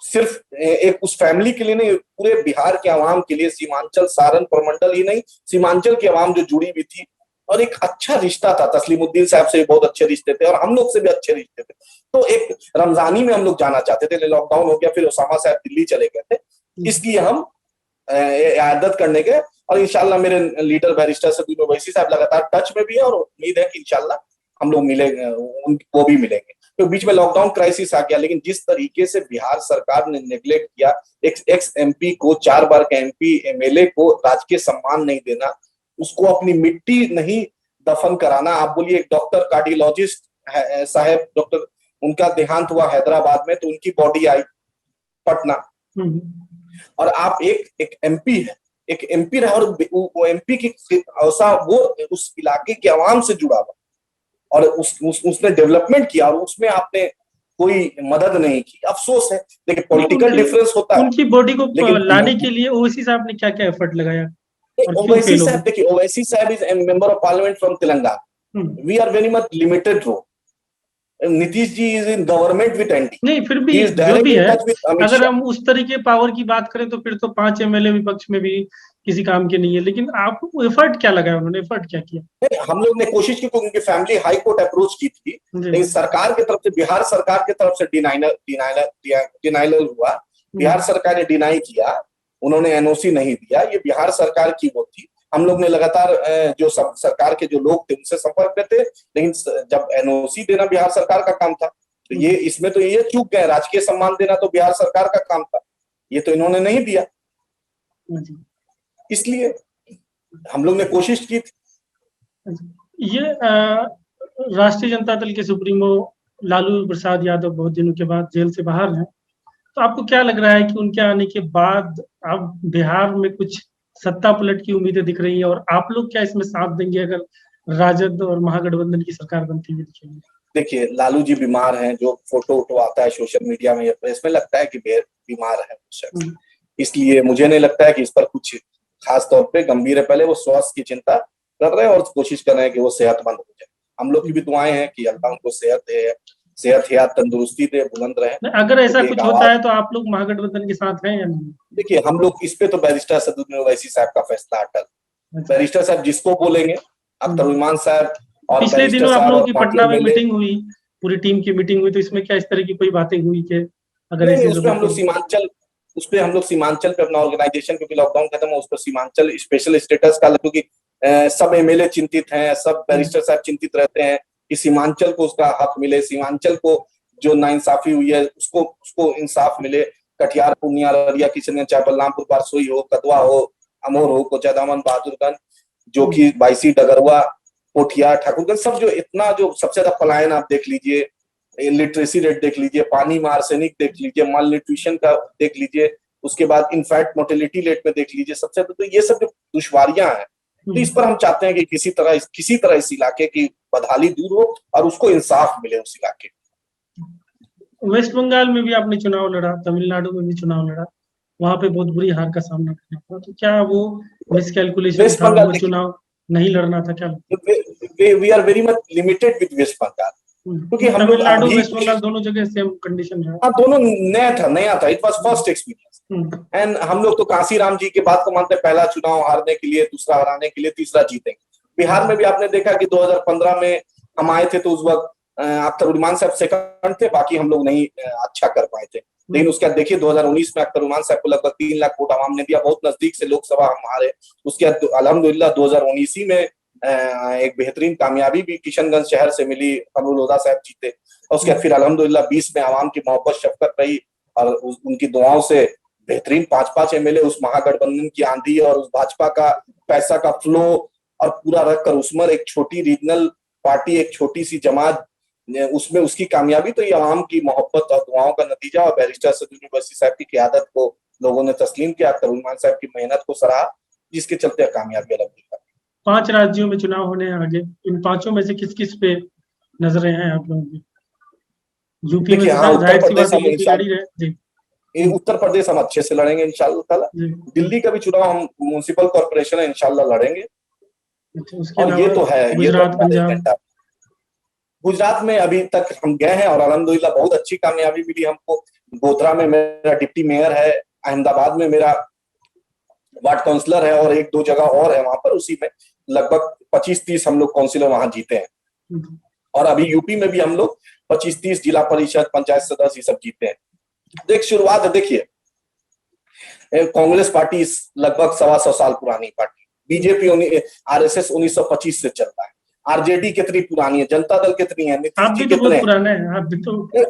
सिर्फ एक उस फैमिली के लिए नहीं, पूरे बिहार के आवाम के लिए, सीमांचल सारण प्रमंडल ही नहीं, सीमांचल की आवाम जो जुड़ी हुई थी। और एक अच्छा रिश्ता था, तस्लीमुद्दीन साहब से भी बहुत अच्छे रिश्ते थे और हम लोग से भी अच्छे रिश्ते थे। तो एक रमजानी में हम लोग जाना चाहते थे, लॉकडाउन हो गया, फिर ओसामा साहब दिल्ली चले गए थे, इसलिए हम इयादत करने गए। और इंशाल्लाह मेरे लीडर बैरिस्टर असदुद्दीन ओवैसी साहब लगातार टच में भी है और उम्मीद है कि इंशाल्लाह हम लोग मिलेंगे, वो भी मिलेंगे। तो बीच में लॉकडाउन क्राइसिस आ गया, लेकिन जिस तरीके से बिहार सरकार ने नेग्लेक्ट किया, एक्स एमपी को, 4 बार का एमपी एमएलए को राजकीय सम्मान नहीं देना, उसको अपनी मिट्टी नहीं दफन कराना। आप बोलिए, एक डॉक्टर कार्डियोलॉजिस्ट साहब, डॉक्टर, उनका देहांत हुआ हैदराबाद में, तो उनकी बॉडी आई पटना, और आप एक एमपी है, एक एमपी रहा, और वो एमपी की वो उस इलाके के आवाम से जुड़ा हुआ, और उसने डेवलपमेंट किया, और उसमें आपने कोई मदद नहीं की। अफसोस है, देखिए पॉलिटिकल डिफरेंस होता है।
उनकी बॉडी को लाने के लिए ओवैसी साहब ने क्या क्या एफर्ट लगाया?
ओवैसी साहब, देखिए ओवैसी साहब is member of parliament from Telangana, we are very much limited role. Nitish ji is in government with ND.
नहीं, फिर भी जो भी है, अगर हम उस तरीके पावर की बात करें तो फिर तो 5 एमएलए विपक्ष में भी किसी काम के नहीं है। लेकिन आप एफर्ट क्या लगाया, उन्होंने एफर्ट क्या किया?
हम लोग ने कोशिश की, क्योंकि उनकी फैमिली हाई कोर्ट अप्रोच की थी, लेकिन सरकार की तरफ से, बिहार सरकार की तरफ से डिनाइनल हुआ। बिहार सरकार ने डिनाई किया, उन्होंने एनओसी नहीं दिया, ये बिहार सरकार की वो थी। हम लोग ने लगातार जो सरकार के जो लोग थे उनसे संपर्क में थे, लेकिन जब एनओसी देना बिहार सरकार का काम था, तो ये इसमें तो ये चूक गए। राजकीय सम्मान देना तो बिहार सरकार का काम था, ये तो इन्होंने नहीं दिया, इसलिए हम लोग ने कोशिश की थी।
ये राष्ट्रीय जनता दल के सुप्रीमो लालू प्रसाद यादव बहुत दिनों के बाद जेल से बाहर हैं, तो आपको क्या लग रहा है कि उनके आने के बाद अब बिहार में कुछ सत्ता पलट की उम्मीदें दिख रही है, और आप लोग क्या इसमें साथ देंगे अगर राजद और महागठबंधन की सरकार बनती हुई दिखेगी?
देखिए, लालू जी बीमार हैं, जो फोटो उठो आता है सोशल मीडिया में या प्रेस में, लगता है कि बीमार है शख्स, इसलिए मुझे नहीं लगता है कि इस पर कुछ खास तौर पे गंभीर है। पहले वो स्वास्थ्य की चिंता कर रहे हैं और कोशिश कर रहे हैं कि वो सेहतमंद हो जाए। हम लोग की भी दुआएं हैं कि अल्लाह उनको सेहत तंदुरुस्ती दे, बुलंद रहे।
अगर ऐसा कुछ होता है तो आप लोग महागठबंधन के साथ हैं या नहीं?
देखिए, हम लोग इस पे तो बैरिस्टर असदुद्दीन ओवैसी साहब का फैसला अटल। बैरिस्टर साहब जिसको बोलेंगे, अख्तरुल इमान साहब और
पिछले दिनों आप लोगों की पटना में मीटिंग हुई, पूरी टीम की मीटिंग हुई, तो इसमें क्या इस तरह की कोई बातें हुई कि अगर ऐसे
हम लोग सीमांचल पे अपना ऑर्गेनाइजेशन, क्योंकि लॉकडाउन खत्म हो, उस पर सीमांचल स्पेशल स्टेटस का, क्योंकि सब एमएलए चिंतित हैं, सब बैरिस्टर साहब चिंतित रहते हैं कि सीमांचल को उसका हक मिले, सीमांचल को जो नाइंसाफी हुई है उसको इंसाफ मिले। कटिहार, पूर्णिया, अररिया, किशनगंज, चाहे बलरामपुर, बारसोई हो, कदवा हो, अमोर हो, कोचाधामन, बहादुरगंज, जो कि बाईसी, डगरवा, पोठिया, ठाकुरगंज, सब जो इतना जो सबसे ज्यादा पलायन आप देख लीजिए, लिटरेसी रेट देख लीजिए, पानी में आर्सेनिक देख लीजिए, माल न्यूट्रिशन का देख लीजिए, उसके बाद इनफैक्ट मोर्टेलिटी रेट में देख लीजिए, सबसे तो ये सब जो दुश्वारियां हैं, तो इस पर हम चाहते हैं कि किसी तरह इस इलाके की बदहाली दूर हो और उसको इंसाफ मिले उस इलाके।
वेस्ट बंगाल में भी आपने चुनाव लड़ा, तमिलनाडु में भी चुनाव लड़ा, वहां पे बहुत बुरी हार का सामना करना पड़ा, तो क्या वो मिसकैलकुलेशन था, वो चुनाव नहीं लड़ना था क्या?
We are very much limited with West Bengal, क्योंकि हम लोग
तमिलनाडु वेस्ट बंगाल दोनों जगह सेम कंडीशन है।
हाँ, दोनों नया था, it was first experience. And हम लोग तो कांसीराम जी के बात को मानते हैं, पहला चुनाव हारने के लिए, दूसरा हराने के लिए, तीसरा जीतेंगे। बिहार में भी आपने देखा कि 2015 में हम आए थे, तो उस वक्त अख्तरुल इमान साहब सेकंड थे, बाकी हम लोग नहीं अच्छा कर पाए थे। लेकिन उसके बाद देखिए 2019 में अख्तरुल इमान साहब को लगभग 3 लाख वोट आवाम ने दिया, बहुत नजदीक से लोकसभा हम हारे। उसके बाद अल्हम्दुलिल्लाह 2019 में एक बेहतरीन कामयाबी भी किशनगंज शहर से मिली, कमरुल हुदा साहब जीते। और उसके बाद फिर अल्हम्दुलिल्लाह 20 में आवाम की मोहब्बत शफकत रही और उनकी दुआओं से बेहतरीन 5-5 एमएलए, उस महागठबंधन की आंधी और उस भाजपा का पैसा का फ्लो और पूरा रखकर उसमें एक छोटी रीजनल पार्टी, एक छोटी सी जमात, उसमें उसकी कामयाबी तो ये आवाम की मोहब्बत और दुआओं का नतीजा, और बैरिस्टर सदुल ओवैसी साहब की क़यादत को लोगों ने तस्लीम किया, अख्तर उस्मान साहब की मेहनत को सराहा, जिसके चलते कामयाबी अलग।
5 राज्यों में चुनाव होने हैं आगे, इन पांचों में से किस-किस पे नजरें हैं आप लोगों की? यूपी में
देखिए,
तो
हाँ, उत्तर
जाहिर सी बात
प्रदेश
है,
हम
यूपी लड़ ही रहे। जी।
ये उत्तर प्रदेश हम अच्छे से लड़ेंगे इंशाल्लाह ताला।
जी।
दिल्ली का भी चुनाव हम म्युनिसिपल कॉर्पोरेशन है इंशाल्लाह लड़ेंगे।
अच्छा, उसके
और ये
अलावा
तो है, ये तो
गुजरात,
हमारे
पंजाब?
एजेंडा। गुजरात में अभी तक हम गए हैं और अल्हम्दुलिल्लाह बहुत अच्छी कामयाबी मिली हमको। गोधरा में मेरा डिप्टी मेयर है, अहमदाबाद में मेरा वार्ड काउंसलर है, और एक दो जगह और है वहां पर, उसी में लगभग 25-30 हम लोग काउंसिलर वहां जीते हैं। और अभी यूपी में भी हम लोग 25-30 जिला परिषद, पंचायत सदस्य ये सब जीते हैं। देख, शुरुआत है, देखिए, कांग्रेस पार्टी लगभग 125 साल पुरानी पार्टी, बीजेपी आरएसएस 1925 से चल रहा है, आरजेडी कितनी पुरानी है, जनता दल कितनी है, नीतीश
आप
जी
भी तो बहुत
कितने
पुराने हैं, आप भी तो
तो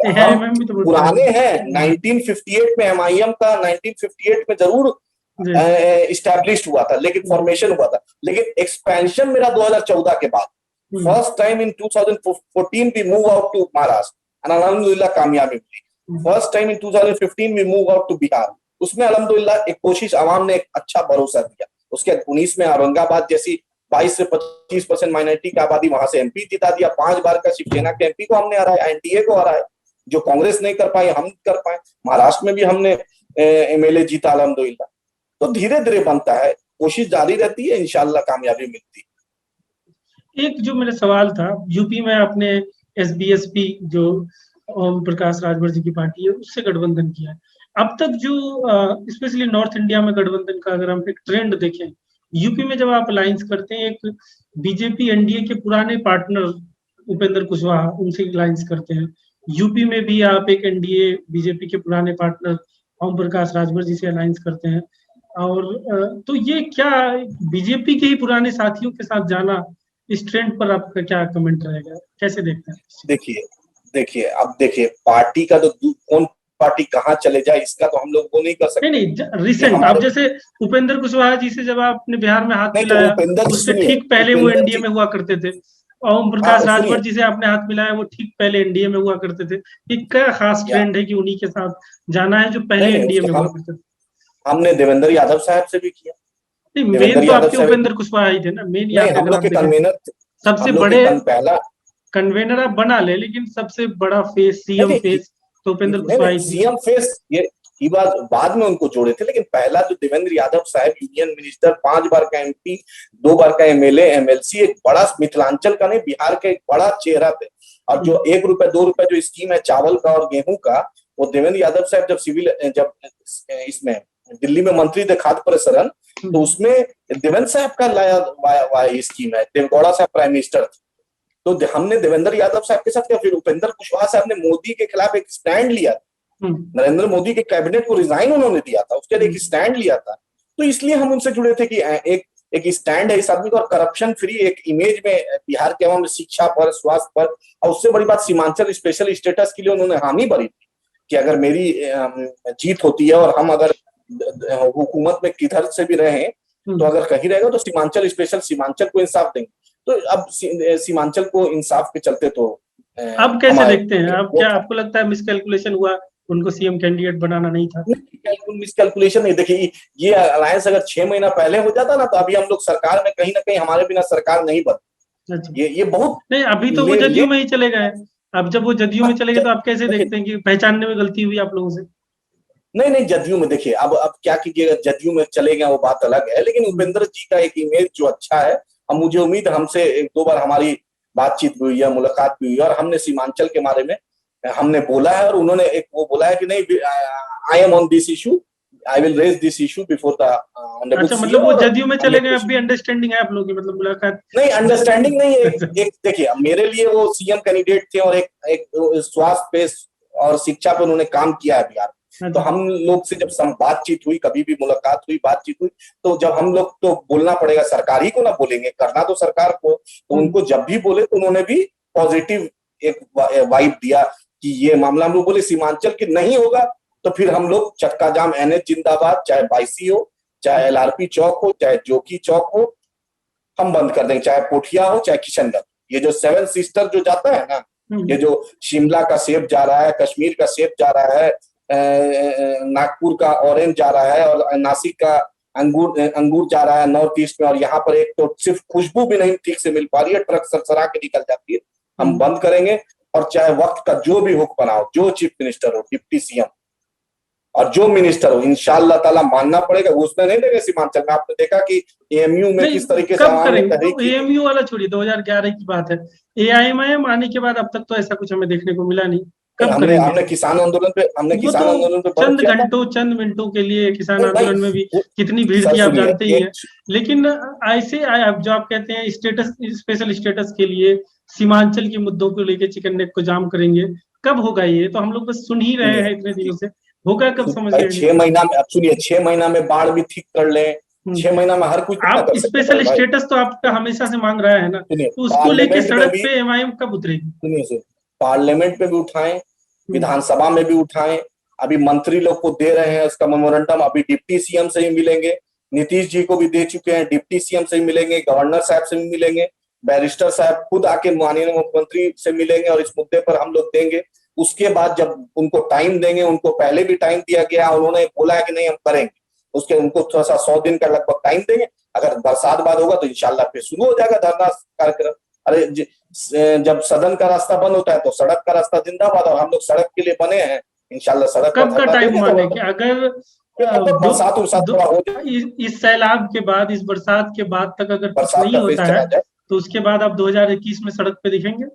हम
एआईएमएम भी तो बहुत
पुराने
पुराने
हैं। 1958 में एमआईएम का 1958 में जरूर
जी।
इस्टेब्लिश हुआ था, लेकिन फॉर्मेशन हुआ था, लेकिन एक्सपेंशन मेरा 2014 के बाद। First time in 2014 we move out to Maharashtra, अल्हम्दुलिल्लाह कामयाबी मिली। First time in 2015 we move out to Bihar, उसमें अल्हम्दुलिल्लाह एक कोशिश, आवाम ने एक अच्छा भरोसा दिया। उसके 19 में औरंगाबाद जैसी 22 से 25% माइनॉरिटी की आबादी, वहां से एमपी जिता दिया। 5 बार का शिवसेना के एमपी को हमने हराया, एनडीए को हराया, जो कांग्रेस नहीं कर पाई हम कर पाए। महाराष्ट्र में भी हमने एमएलए जीता अल्हम्दुलिल्लाह। तो धीरे धीरे बनता है, कोशिश जारी रहती है, इंशाल्लाह कामयाबी मिलती है।
एक जो मेरा सवाल था, यूपी में आपने एसबीएसपी जो ओम प्रकाश राजभर जी की पार्टी है उससे गठबंधन किया है। अब तक जो स्पेशली नॉर्थ इंडिया में गठबंधन का अगर हम एक ट्रेंड देखें, यूपी में जब आप अलायंस करते हैं, एक बीजेपी एनडीए के पुराने पार्टनर उपेंद्र कुशवाहा उनसे अलायंस करते हैं, यूपी में भी आप एक एनडीए बीजेपी के पुराने पार्टनर ओम प्रकाश राजभर जी से अलायंस करते हैं, और तो ये क्या बीजेपी के ही पुराने साथियों के साथ जाना, इस ट्रेंड पर आपका क्या कमेंट रहेगा, कैसे देखते हैं?
देखिए देखिए अब देखिए, पार्टी का तो कौन पार्टी कहाँ चले जाए इसका तो हम लोग वो नहीं कर सकते।
नहीं, रिसेंट आप जैसे उपेंद्र कुशवाहा जी से जब आपने बिहार में हाथ
नहीं, तो
मिलाया,
उपेंद्र जी
उससे
सुनिए,
ठीक पहले वो
उपेंद्र
एनडीए
जी,
में हुआ करते थे। ओम
हाँ
प्रकाश
सुनिए,
राजभर जी से आपने हाथ मिलाया, वो ठीक पहले एनडीए में हुआ करते थे। ये क्या खास
या
ट्रेंड है कि उन्हीं के साथ जाना है जो
नहीं
पहले
नहीं,
एनडीए
उसके
में हुआ करते थे?
हमने देवेंद्र यादव साहब से भी किया।
नहीं,
देवेंद्र
मेन तो
यादव
आपके
साहब
उपेंद्र कुशवाहा ही थे ना, मेन यहाँ
नहीं,
पे
हम
अगर
लोग
आप
के
देखें
कन्वेनर,
सबसे
हम लोग के
बड़े
पहला
कन्वेनर आप बना ले, लेकिन सबसे बड़ा फेस, सीएम
नहीं
फेस तो उपेंद्र
नहीं
कुशवाहा
नहीं,
ही थे।
सीएम फेस ये बात बाद में उनको जोड़े थे, लेकिन पहला जो देवेंद्र यादव साहब, यूनियन मिनिस्टर, 5 बार का एमपी, 2 बार का एमएलए, एमएलसी, एक बड़ा मिथिलांचल का नहीं, बिहार का एक बड़ा चेहरा थे। और जो 1 रुपए 2 रुपए जो स्कीम है चावल का और गेहूं का, वो देवेंद्र यादव साहब जब इसमें दिल्ली में मंत्री थे खाद्य प्रसरण, तो उसमें देवेंद्र साहब का लाया स्कीम है, देवगौड़ा साहब प्राइम मिनिस्टर थे। तो हमने देवेंद्र यादव साहब के साथ किया। फिर उपेंद्र कुशवाहा साहब ने मोदी के खिलाफ एक स्टैंड लिया, नरेंद्र मोदी के कैबिनेट को रिजाइन उन्होंने दिया था, उसके लिए एक स्टैंड लिया था। तो इसलिए हम उनसे जुड़े थे कि एक स्टैंड है इस आदमी का, और करप्शन फ्री एक इमेज में बिहार के अवाम, शिक्षा पर, स्वास्थ्य पर, और उससे बड़ी बात सीमांचल स्पेशल स्टेटस के लिए उन्होंने हामी भरी थी कि अगर मेरी जीत होती है और हम अगर हुकूमत में किधर से भी रहे, तो अगर कहीं रहेगा तो सीमांचल स्पेशल, सीमांचल को इंसाफ देंगे। तो अब सीमांचल को इंसाफ के चलते तो
अब कैसे देखते हैं आप? क्या आपको लगता है मिसकैलकुलेशन हुआ, उनको सीएम कैंडिडेट बनाना नहीं था?
मिसकैलकुलेशन नहीं, देखिए, ये अलायंस अगर 6 महीना पहले हो जाता ना, तो अभी हम लोग सरकार में कहीं ना कहीं, हमारे बिना सरकार नहीं बनती।
अच्छा,
ये बहुत
नहीं, अभी तो वो जदयू में ही चले गए। अब जब वो जदयू में चले गए, तो आप कैसे देखते हैं कि पहचानने में गलती हुई आप लोगों से?
नहीं नहीं, जदयू में देखिए, अब क्या कीजिएगा, जदयू में चले गए वो बात अलग है, लेकिन उपेंद्र जी का एक इमेज जो अच्छा है, अब मुझे उम्मीद, हमसे 1-2 बार हमारी बातचीत भी हुई है, मुलाकात भी हुई है, और हमने सीमांचल के बारे में हमने बोला है, और उन्होंने एक वो बोला है कि नहीं, I am on this issue, I will raise this issue before the honourable
अच्छा,
सीएम।
मतलब वो
और
जदयू में
हमने
चले गए, अब भी अंडरस्टैंडिंग है आप लोगों की, मतलब मुलाकात?
नहीं, अंडरस्टैंडिंग नहीं है। एक देखिए, मेरे लिए वो सीएम कैंडिडेट थे, और एक स्वास्थ्य पे और शिक्षा पे उन्होंने काम किया है बिहार। तो हम लोग से जब बातचीत हुई, कभी भी मुलाकात हुई, बातचीत हुई, तो जब हम लोग, तो बोलना पड़ेगा, सरकार ही को ना बोलेंगे, करना तो सरकार को, तो उनको जब भी बोले तो उन्होंने भी पॉजिटिव एक वाइब दिया कि ये मामला, हम लोग बोले सीमांचल की नहीं होगा तो फिर हम लोग चक्का जाम, एनएच जिंदाबाद, चाहे बाईसी हो, चाहे एलआरपी चौक हो, चाहे जोकी चौक हो, हम बंद कर देंगे, चाहे पोठिया हो चाहे किशनगंज। ये जो 7 सिस्टर जो जाता है ना, ये जो शिमला का सेब जा रहा है, कश्मीर का सेब जा रहा है, नागपुर का ऑरेंज जा रहा है, और नासिक का अंगूर अंगूर जा रहा है नॉर्थ ईस्ट में, और यहाँ पर एक तो सिर्फ खुशबू भी नहीं ठीक से मिल पा रही है, ट्रक सरसरा के निकल जाती है। हम बंद करेंगे, और चाहे वक्त का जो भी हुक्म बनाओ, जो चीफ मिनिस्टर हो, डिप्टी सीएम और जो मिनिस्टर हो, इंशाअल्लाह ताला मानना पड़ेगा। उसने नहीं देंगे सीमांचल में। आपने देखा कि एएमयू में किस तरीके से
कब
आवाम ने
करेंगे?
तहरीक की।
एएमयू वाला छोड़िए, 2011 की बात है। एआईएमआईएम आने के बाद अब तक तो ऐसा कुछ हमें देखने को मिला नहीं। कब
हमने
करेंगे?
हमने किसान आंदोलन पे
वो तो
बंद
चंद
किया था।
घंटों चंद मिनटों के लिए किसान
नहीं भाई,
आंदोलन में भी कितनी भीड़
सर
थी आप
सुनिए,
जानते ही हैं। लेकिन ऐसे आप जो आप कहते हैं स्टेटस, स्पेशल स्टेटस के लिए सीमांचल के मुद्दों को लेकर चिकन नेक को जाम करेंगे, कब होगा? ये तो हम लोग बस सुन ही रहे हैं इतने दिनों से, होगा कब समझ
भाई
में नहीं।
6 महीना में, अब सुनिए, 6 महीना में बाढ़ भी ठीक कर ले, 6 महीना में हर कुछ कितना
आप
कर सकते हैं
स्पेशल
भाई।
स्टेटस तो आपका हमेशा से मांग रहा है ना,
सुनिए,
तो उसको लेके
पार्लियामेंट में
सड़क
भी,
पे एमआईएम कब उतरेगी?
सुनिए, पार्लियामेंट में भी उठाएं, विधानसभा में भी उठाएं। अभी मंत्री लोग को दे रहे हैं उसका मेमोरेंडम, अभी डिप्टी सीएम से ही मिलेंगे, नीतीश जी को भी दे चुके हैं, डिप्टी सीएम से ही मिलेंगे, गवर्नर साहब से भी मिलेंगे, बैरिस्टर साहब खुद आके माननीय मुख्यमंत्री से मिलेंगे, और इस मुद्दे पर हम लोग देंगे। उसके बाद जब उनको टाइम देंगे, उनको पहले भी टाइम दिया गया, उन्होंने बोला है कि नहीं हम करेंगे, उसके उनको थोड़ा सा 100 दिन का लगभग टाइम देंगे। अगर बरसात बाद होगा तो इंशाल्लाह फिर शुरू हो जाएगा धरना कार्यक्रम। अरे जब सदन का रास्ता बंद होता है तो सड़क का रास्ता जिंदाबाद, और हम लोग सड़क के लिए बने हैं, इंशाल्लाह सड़क पर
कब का
धरना
टाइम
देंगे।
माने कि अगर
बरसात उरसात थोड़ा हो जाए,
इस सैलाब के बाद, इस बरसात के बाद तक अगर कुछ
बरसात
नहीं
का फेज
होता है,
चला जाए,
तो उसके बाद आप 2021 में सड़क पे दिखेंगे,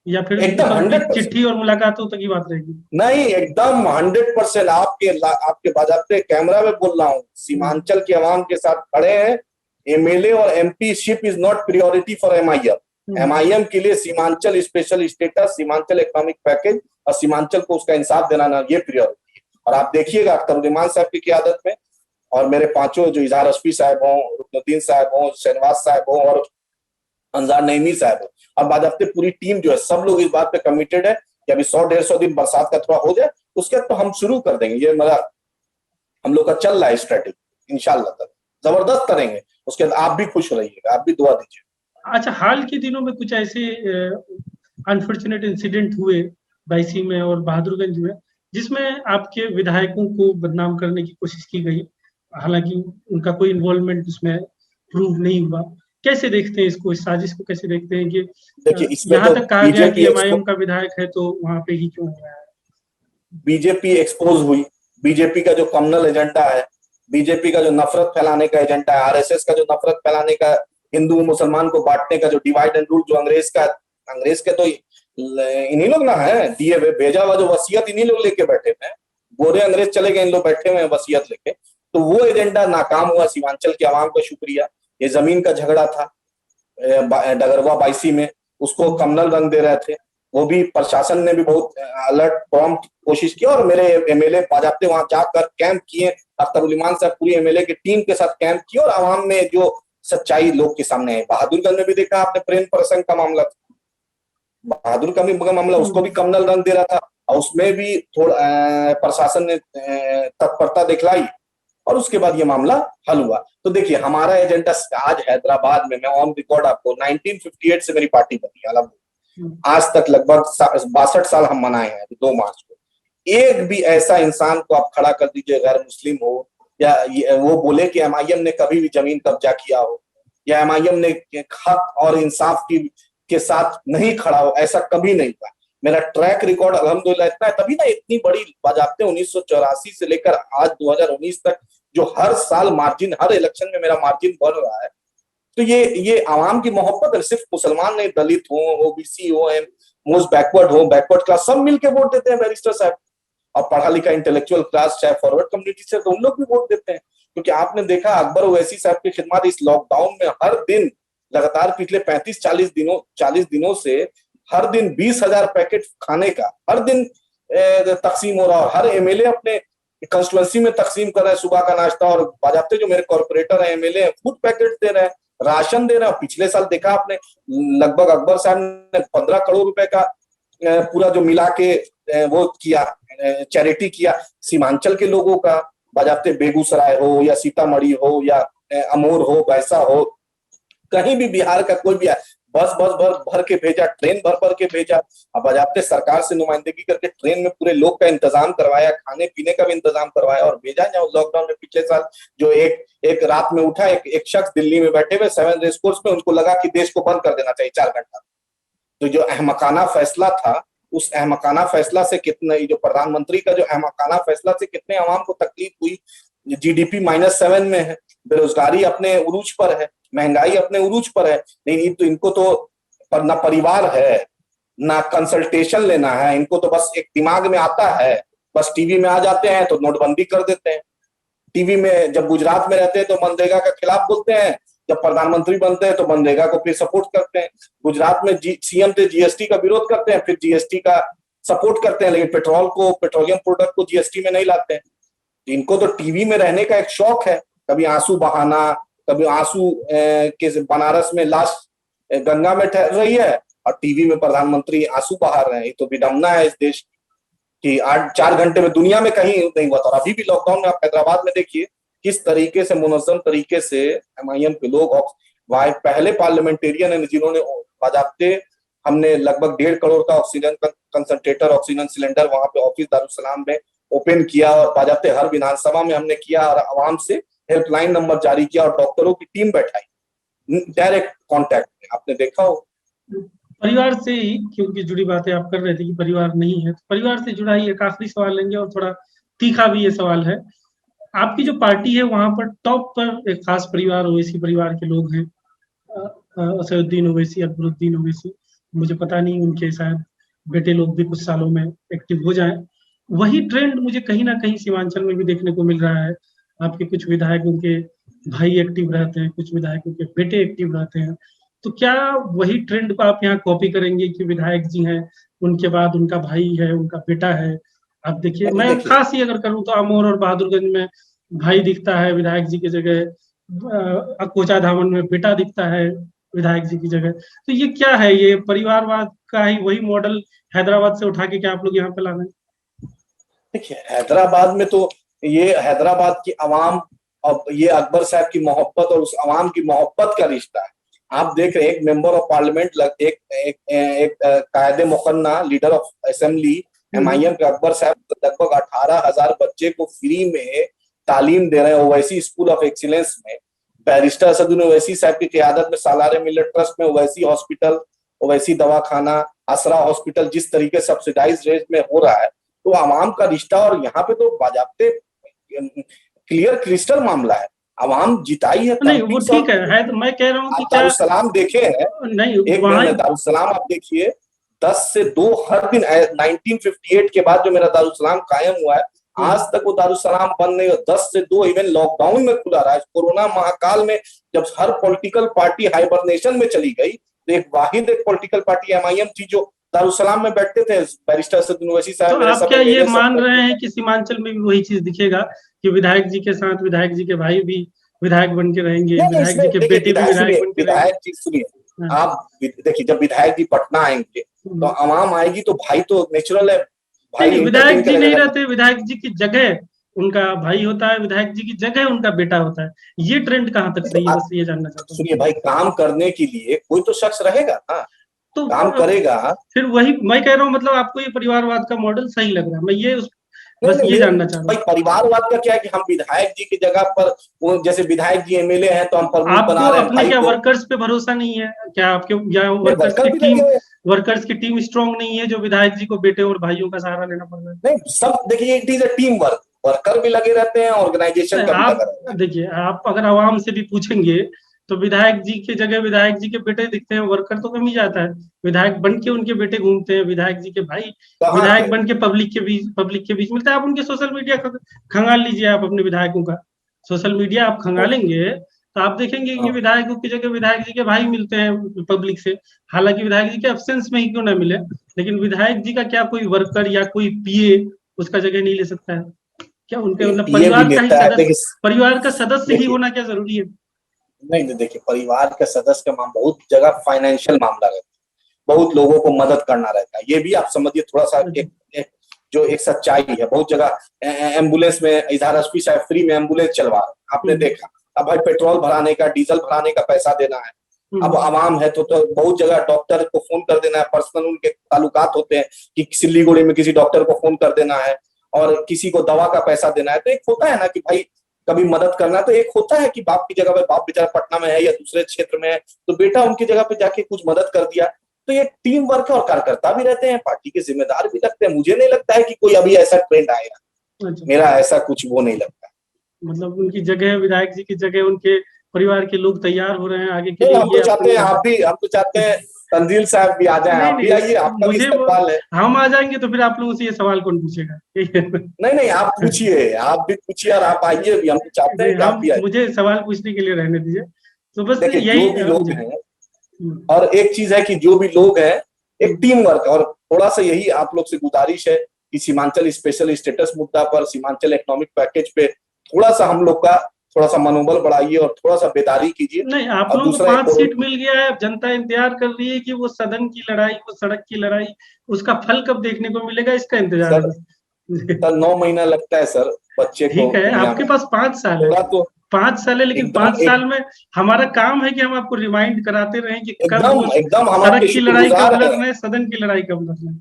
या फिर
एकदम
कब
100%।
चिट्ठी और मुलाकातों तक की बात रहेगी?
नहीं, एकदम 100% आपके बाजाते कैमरा में बोल रहा हूँ, सीमांचल के अवाम के साथ खड़े हैं। एमएलए और MP ship is not priority for MIM. MIM के लिए Seemanchal special status, Seemanchal economic package और सीमांचल को उसका इंसाफ दिलाना, ये प्रियोरिटी है। और आप देखिएगा अख्तरुद्दीन साहब की क़यादत में, और मेरे पांचों जो इजहार रश्फी साहब हों, रुकनुद्दीन साहब हों, शहनवाज साहब हों, और अंजार नईमी साहब हो, और बाज़ाब्ते पूरी टीम जो है, सब लोग इस बात पे कमिटेड है कि अभी 100-150 दिन बरसात का थोड़ा हो जाए, उसके बाद तो हम शुरू कर देंगे। ये मतलब हम लोग का चल रहा है स्ट्रेटेजी, इंशाल्लाह जबरदस्त करेंगे। उसके बाद आप भी खुश रहिएगा, आप भी दुआ दीजिए।
अच्छा, हाल के दिनों में कुछ ऐसे अनफॉर्चुनेट इंसिडेंट हुए बायसी में और बहादुरगंज में, जिसमें आपके विधायकों को बदनाम करने की कोशिश की गई, हालांकि उनका कोई इन्वॉल्वमेंट उसमें प्रूव नहीं हुआ। कैसे देखते हैं इसको, इस साजिश को कैसे देखते हैं कि
देखिए, इसमें
यहाँ
तो
तक कहा गया कि एमआईएम का विधायक है तो वहां पे ही क्यों हो रहा है?
बीजेपी एक्सपोज हुई। बीजेपी का जो कम्युनल एजेंडा है, बीजेपी का जो नफरत फैलाने का एजेंडा है, आरएसएस का जो नफरत फैलाने का, हिंदू मुसलमान को बांटने का जो डिवाइड एंड रूल, जो अंग्रेज के तो इन्हीं लोग ना है दिए हुए, भेजा हुआ जो वसीयत इन्हीं लोग लेके बैठे थे। गोरे अंग्रेज चले गए, इन लोग बैठे हुए हैं वसीयत लेके। तो वो एजेंडा नाकाम हुआ। सीमांचल के आवाम का शुक्रिया। ये जमीन का झगड़ा था डगरवा बायसी में, उसको कम्युनल रंग दे रहे थे, वो भी प्रशासन ने भी बहुत अलर्ट प्रॉम्प्ट कोशिश की, और मेरे एमएलए बाजाते वहां जाकर कैंप किए। अख्तरुल साहब पूरी एमएलए की टीम के साथ कैंप किए, और आवाम में जो सच्चाई लोग के सामने है। बहादुरगंज में भी देखा आपने, प्रेम प्रसंग का मामला था, बहादुर का भी मामला, उसको भी कम्युनल रंग दे रहा था, और उसमें भी थोड़ा प्रशासन ने तत्परता दिखलाई, और उसके बाद ये मामला हल हुआ। तो देखिए, हमारा एजेंडा आज हैदराबाद में, मैं ऑन रिकॉर्ड आपको, 1958 से मेरी पार्टी बनी अलहमदुलिल्लाह, आज तक लगभग 62 साल हम मनाए हैं। 2 मार्च को एक भी ऐसा इंसान को आप खड़ा कर दीजिए, गैर मुस्लिम हो, या वो बोले कि एमआईएम ने कभी भी जमीन कब्जा किया हो, या एमआईएम ने हक और इंसाफ के साथ नहीं खड़ा हो, ऐसा कभी नहीं हुआ। मेरा ट्रैक रिकॉर्ड अल्हम्दुलिल्लाह इतना है, तभी ना इतनी बड़ी बाज़ाब्ते 1984 से लेकर आज 2019 तक जो हर साल मार्जिन, हर इलेक्शन में मेरा मार्जिन बढ़ रहा है। तो ये आवाम की मोहब्बत है। सिर्फ मुसलमान नहीं, दलित हो, ओबीसी हो, मोस्ट बैकवर्ड हो, बैकवर्ड क्लास, सब मिलके वोट देते हैं बैरिस्टर साहब। और पढ़ा लिखा इंटेलेक्चुअल क्लास, चाहे फॉरवर्ड कम्युनिटी से, तो उन लोग भी वोट देते हैं। क्योंकि आपने देखा अकबर ओवैसी साहब की खिदमत इस लॉकडाउन में हर दिन लगातार पिछले 40 दिनों से हर दिन 20,000 पैकेट खाने का हर दिन तकसीम हो रहा है। हर एमएलए अपने कंस्टिट्यूएंसी में तकसीम कर रहे हैं सुबह का नाश्ता, और बाजाते जो मेरे कॉर्पोरेटर हैं, एमएलए, फूड पैकेट दे रहे हैं, राशन दे रहे हैं। पिछले साल देखा आपने, लगभग अकबर साहब ने 15 करोड़ रुपए का पूरा जो मिला के वो किया, चैरिटी किया सीमांचल के लोगों का। बाजाते बेगूसराय हो, या सीतामढ़ी हो, या अमोर हो, बैसा हो, कहीं भी बिहार का कोई भी बस बस भर भर के भेजा, ट्रेन भर भर के भेजा। अब बाजाप्ते सरकार से नुमाइंदगी करके ट्रेन में पूरे लोग का इंतजाम करवाया, खाने पीने का भी इंतजाम करवाया और भेजा। जहाँ लॉकडाउन में पिछले साल जो एक रात में उठा, एक शख्स दिल्ली में बैठे हुए 7 रेस कोर्स में, उनको लगा कि देश को बंद कर देना चाहिए 4 घंटा। तो जो अहमकाना फैसला था, उस अहमकाना फैसला से कितने, जो प्रधानमंत्री का जो अहमकाना फैसला से कितने आवाम को तकलीफ हुई। जीडीपी -7 में है, बेरोजगारी अपने उरूज पर है, महंगाई अपने उरूज पर है। नहीं तो इनको तो ना परिवार है, ना कंसल्टेशन लेना है, इनको तो बस एक दिमाग में आता है, बस टीवी में आ जाते हैं तो नोटबंदी कर देते हैं। टीवी में जब गुजरात में रहते हैं तो मनरेगा के खिलाफ बोलते हैं, जब प्रधानमंत्री बनते हैं तो मनरेगा को फिर सपोर्ट करते हैं। गुजरात में सीएम थे, जीएसटी का विरोध करते हैं, फिर जीएसटी का सपोर्ट करते हैं, लेकिन पेट्रोलियम प्रोडक्ट को जीएसटी में नहीं लाते हैं। इनको तो टीवी में रहने का एक शौक है, कभी आंसू बहाना, कभी आंसू के बनारस में लाश गंगा में ठहर रही है और टीवी में प्रधानमंत्री आंसू बहा रहे हैं। ये तो विडंबना है इस देश की। 4 घंटे में दुनिया में कहीं नहीं हुआ था। और अभी भी लॉकडाउन में आप हैदराबाद में देखिए किस तरीके से मुनज़्ज़म तरीके से एमआईएम के लोग, पहले पार्लियामेंटेरियन है जिन्होंने बाज़ाब्ते, हमने लगभग 1.5 करोड़ का ऑक्सीजन कंसंट्रेटर, ऑक्सीजन सिलेंडर वहां पे ऑफिस दारुसलाम में ओपन किया और बाज़ाब्ते हर विधानसभा में हमने किया और आवाम से हेल्पलाइन नंबर जारी किया और डॉक्टरों की टीम बैठाई डायरेक्ट कांटेक्ट में। आपने देखा हो
परिवार से ही, क्योंकि जुड़ी बातें आप कर रहे थे कि परिवार नहीं है, तो परिवार से जुड़ा ही एक आखिरी सवाल लेंगे और थोड़ा तीखा भी ये सवाल है। आपकी जो पार्टी है वहां पर टॉप पर एक खास परिवार ओवैसी परिवार के लोग हैं, असदुद्दीन ओवैसी, अकबरुद्दीन ओवैसी। मुझे पता नहीं उनके शायद बेटे लोग भी कुछ सालों में एक्टिव हो जाएं। वही ट्रेंड मुझे कहीं ना कहीं सीमांचल में भी देखने को मिल रहा है। आपके कुछ विधायकों के भाई एक्टिव रहते हैं, कुछ विधायकों के बेटे एक्टिव रहते हैं। तो क्या वही ट्रेंड को आप यहाँ कॉपी करेंगे कि विधायक जी हैं, उनके बाद उनका भाई है, उनका बेटा है? आप देखिए, मैं खास ही अगर करूँ तो अमोर और बहादुरगंज में भाई दिखता है विधायक जी की जगह, कोचा धामन में बेटा दिखता है विधायक जी की जगह। तो ये क्या है? ये परिवारवाद का ही वही मॉडल हैदराबाद से उठा के क्या आप लोग यहाँ पे ला रहे हैं?
देखिए, हैदराबाद में तो ये हैदराबाद की आवाम और ये अकबर साहब की मोहब्बत और उस आवाम की मोहब्बत का रिश्ता है। आप देख रहे हैं एक मेंबर ऑफ पार्लियामेंट, एक कायदे मुकन्ना लीडर ऑफ असेंबली एमआईएम के अकबर साहब लगभग 18,000 बच्चे को फ्री में तालीम दे रहे हैं ओवैसी स्कूल ऑफ एक्सीलेंस में। बैरिस्टर असदुद्दीन ओवैसी साहब की क़यादत में सालारे मिलेट ट्रस्ट में ओवैसी हॉस्पिटल, ओवैसी दवाखाना, असरा हॉस्पिटल जिस तरीके सब्सिडाइज रेट में हो रहा है, तो आवाम का रिश्ता। और यहाँ पे तो बाजाप्ते क्लियर क्रिस्टल मामला है, आवाम जिताई है।
नहीं वो ठीक है तो मैं कह रहा हूँ कि क्या
दारुसलाम देखे हैं?
नहीं,
एक महीने दारुसलाम आप देखिए, 10 से 2 हर दिन। 1958 के बाद जो मेरा दारुसलाम कायम हुआ है, आज तक वो दारुसलाम बंद नहीं हुआ। 10 से 2 इवन लॉकडाउन में खुला रहा है। कोरोना महाकाल में जब हर पॉलिटिकल पार्टी हाइबरनेशन में चली गई, तो एक पॉलिटिकल पार्टी एमआईएम थी जो दारुसलाम में बैठते थे। बैरिस्टर असदुद्दीन ओवैसी साहब,
तो आप क्या ये मान रहे हैं कि सीमांचल में भी वही चीज दिखेगा कि विधायक जी के साथ विधायक जी के भाई भी विधायक बन के रहेंगे, विधायक जी के बेटे भी विधायक बन के
विधायक जी सुनिए, आप देखिए जब विधायक जी पटना आएंगे तो आवाम आएगी, तो भाई तो नेचुरल है। भाई
विधायक जी नहीं रहते, विधायक जी की जगह उनका भाई होता है, विधायक जी की जगह उनका बेटा होता है। ये ट्रेंड कहाँ तक सही है, बस ये जानना चाहता हूँ।
सुनिए भाई, काम करने के लिए कोई तो शख्स रहेगा ना,
तो
काम करेगा।
फिर वही मैं कह रहा हूँ, मतलब आपको ये परिवारवाद का मॉडल सही लग रहा है। मैं ये बस ये जानना चाह रहा हूँ।
भाई परिवारवाद का क्या है कि हम विधायक जी की जगह पर, वो जैसे विधायक जी एमएलए हैं तो हम प्रमुख बना रहे हैं।
अपने क्या वर्कर्स पे भरोसा नहीं है क्या? आपके या वर्कर्स की टीम स्ट्रांग नहीं है जो विधायक जी को बेटे और भाइयों का सहारा लेना पड़ रहा है?
नहीं, सब देखिए, it is a team work. Worker भी लगे रहते हैं, ऑर्गेनाइजेशन का भी लगा रहता है।
देखिए, आप अगर आवाम से भी पूछेंगे तो विधायक जी की जगह विधायक जी के बेटे दिखते हैं, वर्कर तो कम ही जाता है। विधायक बन के उनके बेटे घूमते हैं, विधायक जी के भाई विधायक बन के पब्लिक के बीच मिलता है। आप उनके सोशल मीडिया खंगाल लीजिए, आप अपने विधायकों का सोशल मीडिया आप खंगालेंगे तो आप देखेंगे कि विधायकों की जगह विधायक जी के भाई मिलते हैं पब्लिक से। हालांकि विधायक जी के एब्सेंस में ही क्यों ना मिले, लेकिन विधायक जी का क्या कोई वर्कर या कोई पीए उसका जगह नहीं ले सकता है क्या? उनके मतलब परिवार का सदस्य ही होना क्या जरूरी है?
नहीं, देखिए, परिवार के सदस्य का बहुत जगह फाइनेंशियल मामला रहता है, बहुत लोगों को मदद करना रहता है। ये भी आप समझिए थोड़ा सा एक सच्चाई है। बहुत जगह एम्बुलेंस में इजहार एसपी साहब फ्री में एम्बुलेंस चलवा रहे हैं, आपने देखा। अब भाई पेट्रोल भराने का, डीजल भराने का पैसा देना है, अब आवाम है तो बहुत जगह डॉक्टर को फोन कर देना है, पर्सनल उनके ताल्लुकात होते हैं कि सिल्लीगुड़ी में किसी डॉक्टर को फोन कर देना है और किसी को दवा का पैसा देना है। तो एक होता है ना कि भाई कभी मदद करना, तो एक होता है कि बाप की जगह पे, बाप बेचारा पटना में है या दूसरे क्षेत्र में है, तो बेटा उनकी जगह पे जाके कुछ मदद कर दिया। तो ये टीम वर्क है और कार्यकर्ता भी रहते हैं, पार्टी के जिम्मेदार भी लगते हैं। मुझे नहीं लगता है कि कोई अभी ऐसा ट्रेंड आएगा, मेरा ऐसा कुछ वो नहीं लगता।
मतलब उनकी जगह, विधायक जी की जगह उनके परिवार के लोग तैयार हो रहे हैं आगे के लिए।
हम तो चाहते हैं हम तो चाहते हैं तंजील साहब भी आ जाएं, आप भी आइए, आपका भी इस्तेमाल है।
हम आ जाएंगे तो फिर आप लोगों से ये सवाल कौन पूछेगा?
नहीं, आप पूछिए, आप भी पूछिए और आप आइए भी, हम तो चाहते हैं कि आप भी आइए।
मुझे सवाल पूछने के लिए रहने दीजिए। तो बस
देखिए,
यही
जो भी लोग हैं, और एक चीज है कि जो भी लोग हैं एक टीम वर्क, और थोड़ा सा यही आप लोग से गुजारिश है कि सीमांचल स्पेशल स्टेटस मुद्दा पर, सीमांचल इकोनॉमिक पैकेज पे थोड़ा सा हम लोग का थोड़ा सा मनोबल बढ़ाइए और थोड़ा सा बेदारी कीजिए।
नहीं, आप लोगों को 5 सीट मिल गया है, जनता इंतजार कर रही है कि वो सदन की लड़ाई, वो सड़क की लड़ाई, उसका फल कब देखने को मिलेगा, इसका इंतजार है।
सर 9 महीना लगता है सर बच्चे को।
ठीक है, आपके पास 5 साल है, तो 5 साल है, लेकिन 5 साल में हमारा काम है कि हम आपको रिमाइंड कराते रहें कि कब
एकदम हम
सड़क की लड़ाई कब लड़ना है, सदन की लड़ाई कब लड़ना है।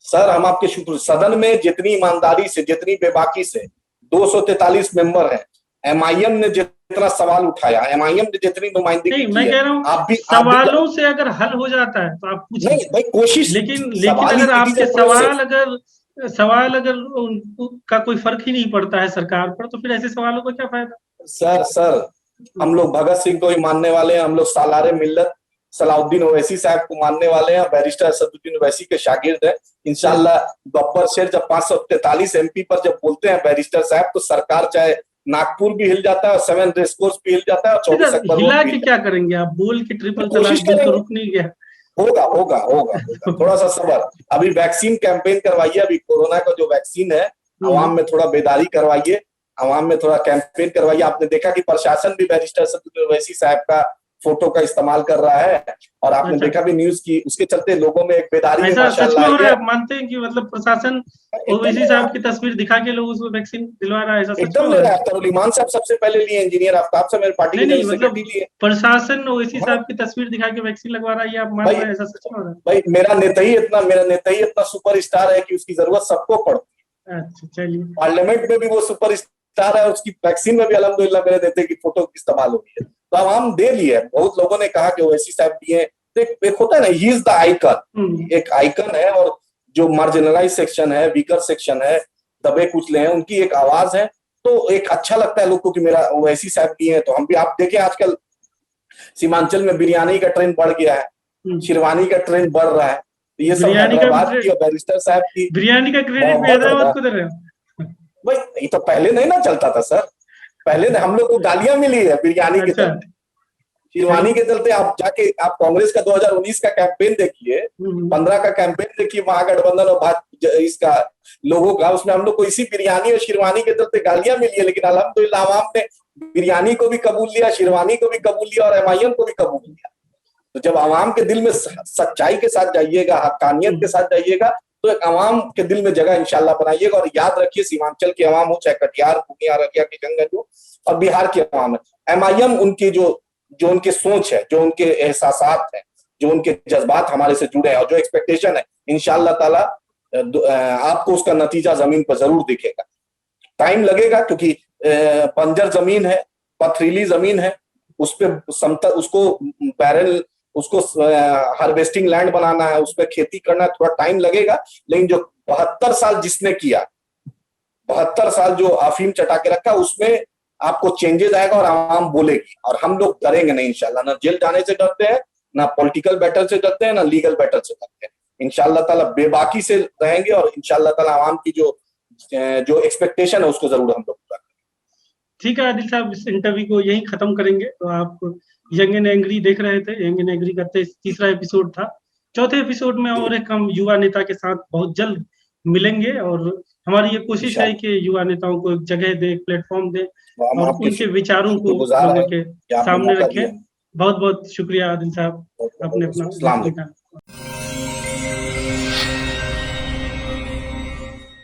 सर हम आपके शुक्र, सदन में जितनी ईमानदारी से, जितनी बेबाकी से 243 मेंबर हैं, एमआईएम ने जितना सवाल उठाया, एमआईएम ने जितनी नुमाइंदगी की,
मैं कह रहा हूँ
आप भी
सवालों से अगर हल हो जाता है तो आप पूछिए।
नहीं भाई, कोशिश,
लेकिन अगर आपके सवाल अगर का कोई फर्क ही नहीं पड़ता है सरकार पर, तो फिर ऐसे सवालों का क्या फायदा?
सर हम लोग भगत सिंह को ही मानने वाले हैं, हम लोग सालारे मिल्लत सलाउद्दीन ओवैसी साहब को मानने वाले हैं, बैरिस्टर असदुद्दीन ओवैसी के शागिर्द हैं। इंशाल्लाह गब्बर शेर जब 543 एमपी पर जब बोलते हैं बैरिस्टर साहब, तो सरकार चाहे नागपुर भी हिल जाता है, 7 रेसकोर्स भी हिल जाता है, और 24 अक्टूबर
हिला के क्या करेंगे आप? बोल के ट्रिपल तलाक बिल तो रुक नहीं गया।
होगा थोड़ा सा सब्र। अभी वैक्सीन कैंपेन करवाइए, अभी कोरोना का जो वैक्सीन है, आवाम में थोड़ा बेदारी करवाइए, आवाम में थोड़ा कैंपेन करवाइए। आपने देखा कि प्रशासन भी बैरिस्टर असदुद्दीन ओवैसी साहब का फोटो का इस्तेमाल कर रहा है, और आपने देखा भी न्यूज की, उसके चलते लोगों में एक बेदारी है।
सच में हो रहा है? आप मानते हैं कि मतलब प्रशासन ओवैसी साहब की तस्वीर दिखा के लोगों को वैक्सीन दिलवा रहा है? ऐसा सच में हो रहा है?
तरुलीमान साहब सबसे पहले लिए, इंजीनियर आफ्ताब साहब मेरे पार्टी के
मतलब प्रशासन ओवैसी साहब की तस्वीर दिखा के वैक्सीन लगवा रहा है, ये आप मान रहे हैं? ऐसा सच में हो रहा है?
भाई मेरा नेता ही इतना सुपर स्टार है कि उसकी जरूरत सबको पड़ती है।
अच्छा, चलिए।
पार्लियामेंट में भी वो सुपर स्टार है, उसकी वैक्सीन में भी अल्हम्दुलिल्लाह मेरे नेता की फोटो इस्तेमाल हो रही है। तो आवाम दे लिए, बहुत लोगों ने कहा कि ओवैसी साहब दिए। तो एक होता है ना, ही इज द आइकन, एक आइकन है, और जो मार्जिनलाइज सेक्शन है, वीकर सेक्शन है, दबे कुचले हैं, उनकी एक आवाज है। तो एक अच्छा लगता है लोग को कि मेरा ओवैसी साहब दिए हैं। तो हम भी, आप देखें आजकल सीमांचल में बिरयानी का ट्रेंड बढ़ गया है, शेरवानी का ट्रेंड बढ़ रहा है। तो ये सब हैदराबाद की और बैरिस्टर साहब की
बिरयानी का क्रेडिट हैदराबाद को दे रहे हो
भाई। ये तो पहले नहीं ना चलता था सर, पहले हम लोग को गालियां मिली है बिरयानी के चलते, शेरवानी के चलते। आप जाके आप कांग्रेस का 2019 का कैंपेन देखिए, 15 का कैंपेन देखिए, महागठबंधन और भाजपा इसका लोगों का, उसमें हम लोग को इसी बिरयानी और शेरवानी के चलते गालियां मिली है। लेकिन अल्हम्दुलिल्लाह आवाम ने बिरयानी को भी कबूल लिया, शेरवानी को भी कबूल लिया, और एमआईएम को भी कबूल लिया। तो जब आवाम के दिल में सच्चाई के साथ जाइएगा, हक्कानियत के साथ जाइएगा, तो एक आवाम के दिल में जगह इंशाल्लाह बनाइएगा। और याद रखिए, सीमांचल की आवाम हो, चाहे कटिहार, पूर्णिया, अररिया, किशनगंज हो, और बिहार की आवाम है, एमआईएम उनकी जो उनके सोच है, जो उनके एहसासात है, जो उनके जज्बात हमारे से जुड़े हैं, और जो एक्सपेक्टेशन है, इंशाल्लाह ताला आपको उसका नतीजा जमीन पर जरूर दिखेगा। टाइम लगेगा, क्योंकि बंजर जमीन है, पथरीली जमीन है, उस पर समतल, उसको बैरल, उसको हार्वेस्टिंग लैंड बनाना है, उस पर खेती करना है, थोड़ा टाइम लगेगा। लेकिन जो 72 साल जिसने किया, 72 साल जो अफीम चटा के रखा, उसमें आपको चेंजेस आएगा और आवाम बोलेगी। और हम लोग डरेंगे नहीं इंशाल्लाह, ना जेल जाने से डरते हैं, ना पॉलिटिकल बैटल से डरते हैं, ना लीगल बैटल से डरते हैं। इंशाल्लाह ताला बेबाकी से रहेंगे, और इंशाल्लाह ताला आवाम की जो एक्सपेक्टेशन है उसको जरूर हम लोग पूरा करेंगे।
ठीक है आदिल साहब, इस इंटरव्यू को यही खत्म करेंगे। तो आप यंग एंड एंग्री देख रहे थे, यंग एंड एंग्री का तीसरा एपिसोड था। चौथे एपिसोड में और एक हम युवा नेता के साथ बहुत जल्द मिलेंगे, और हमारी ये कोशिश है कि युवा नेताओं को एक जगह दे, प्लेटफॉर्म दे, और उनके विचारों को लोगों के सामने रखें। बहुत बहुत शुक्रिया आदिल साहब, अपने अपना।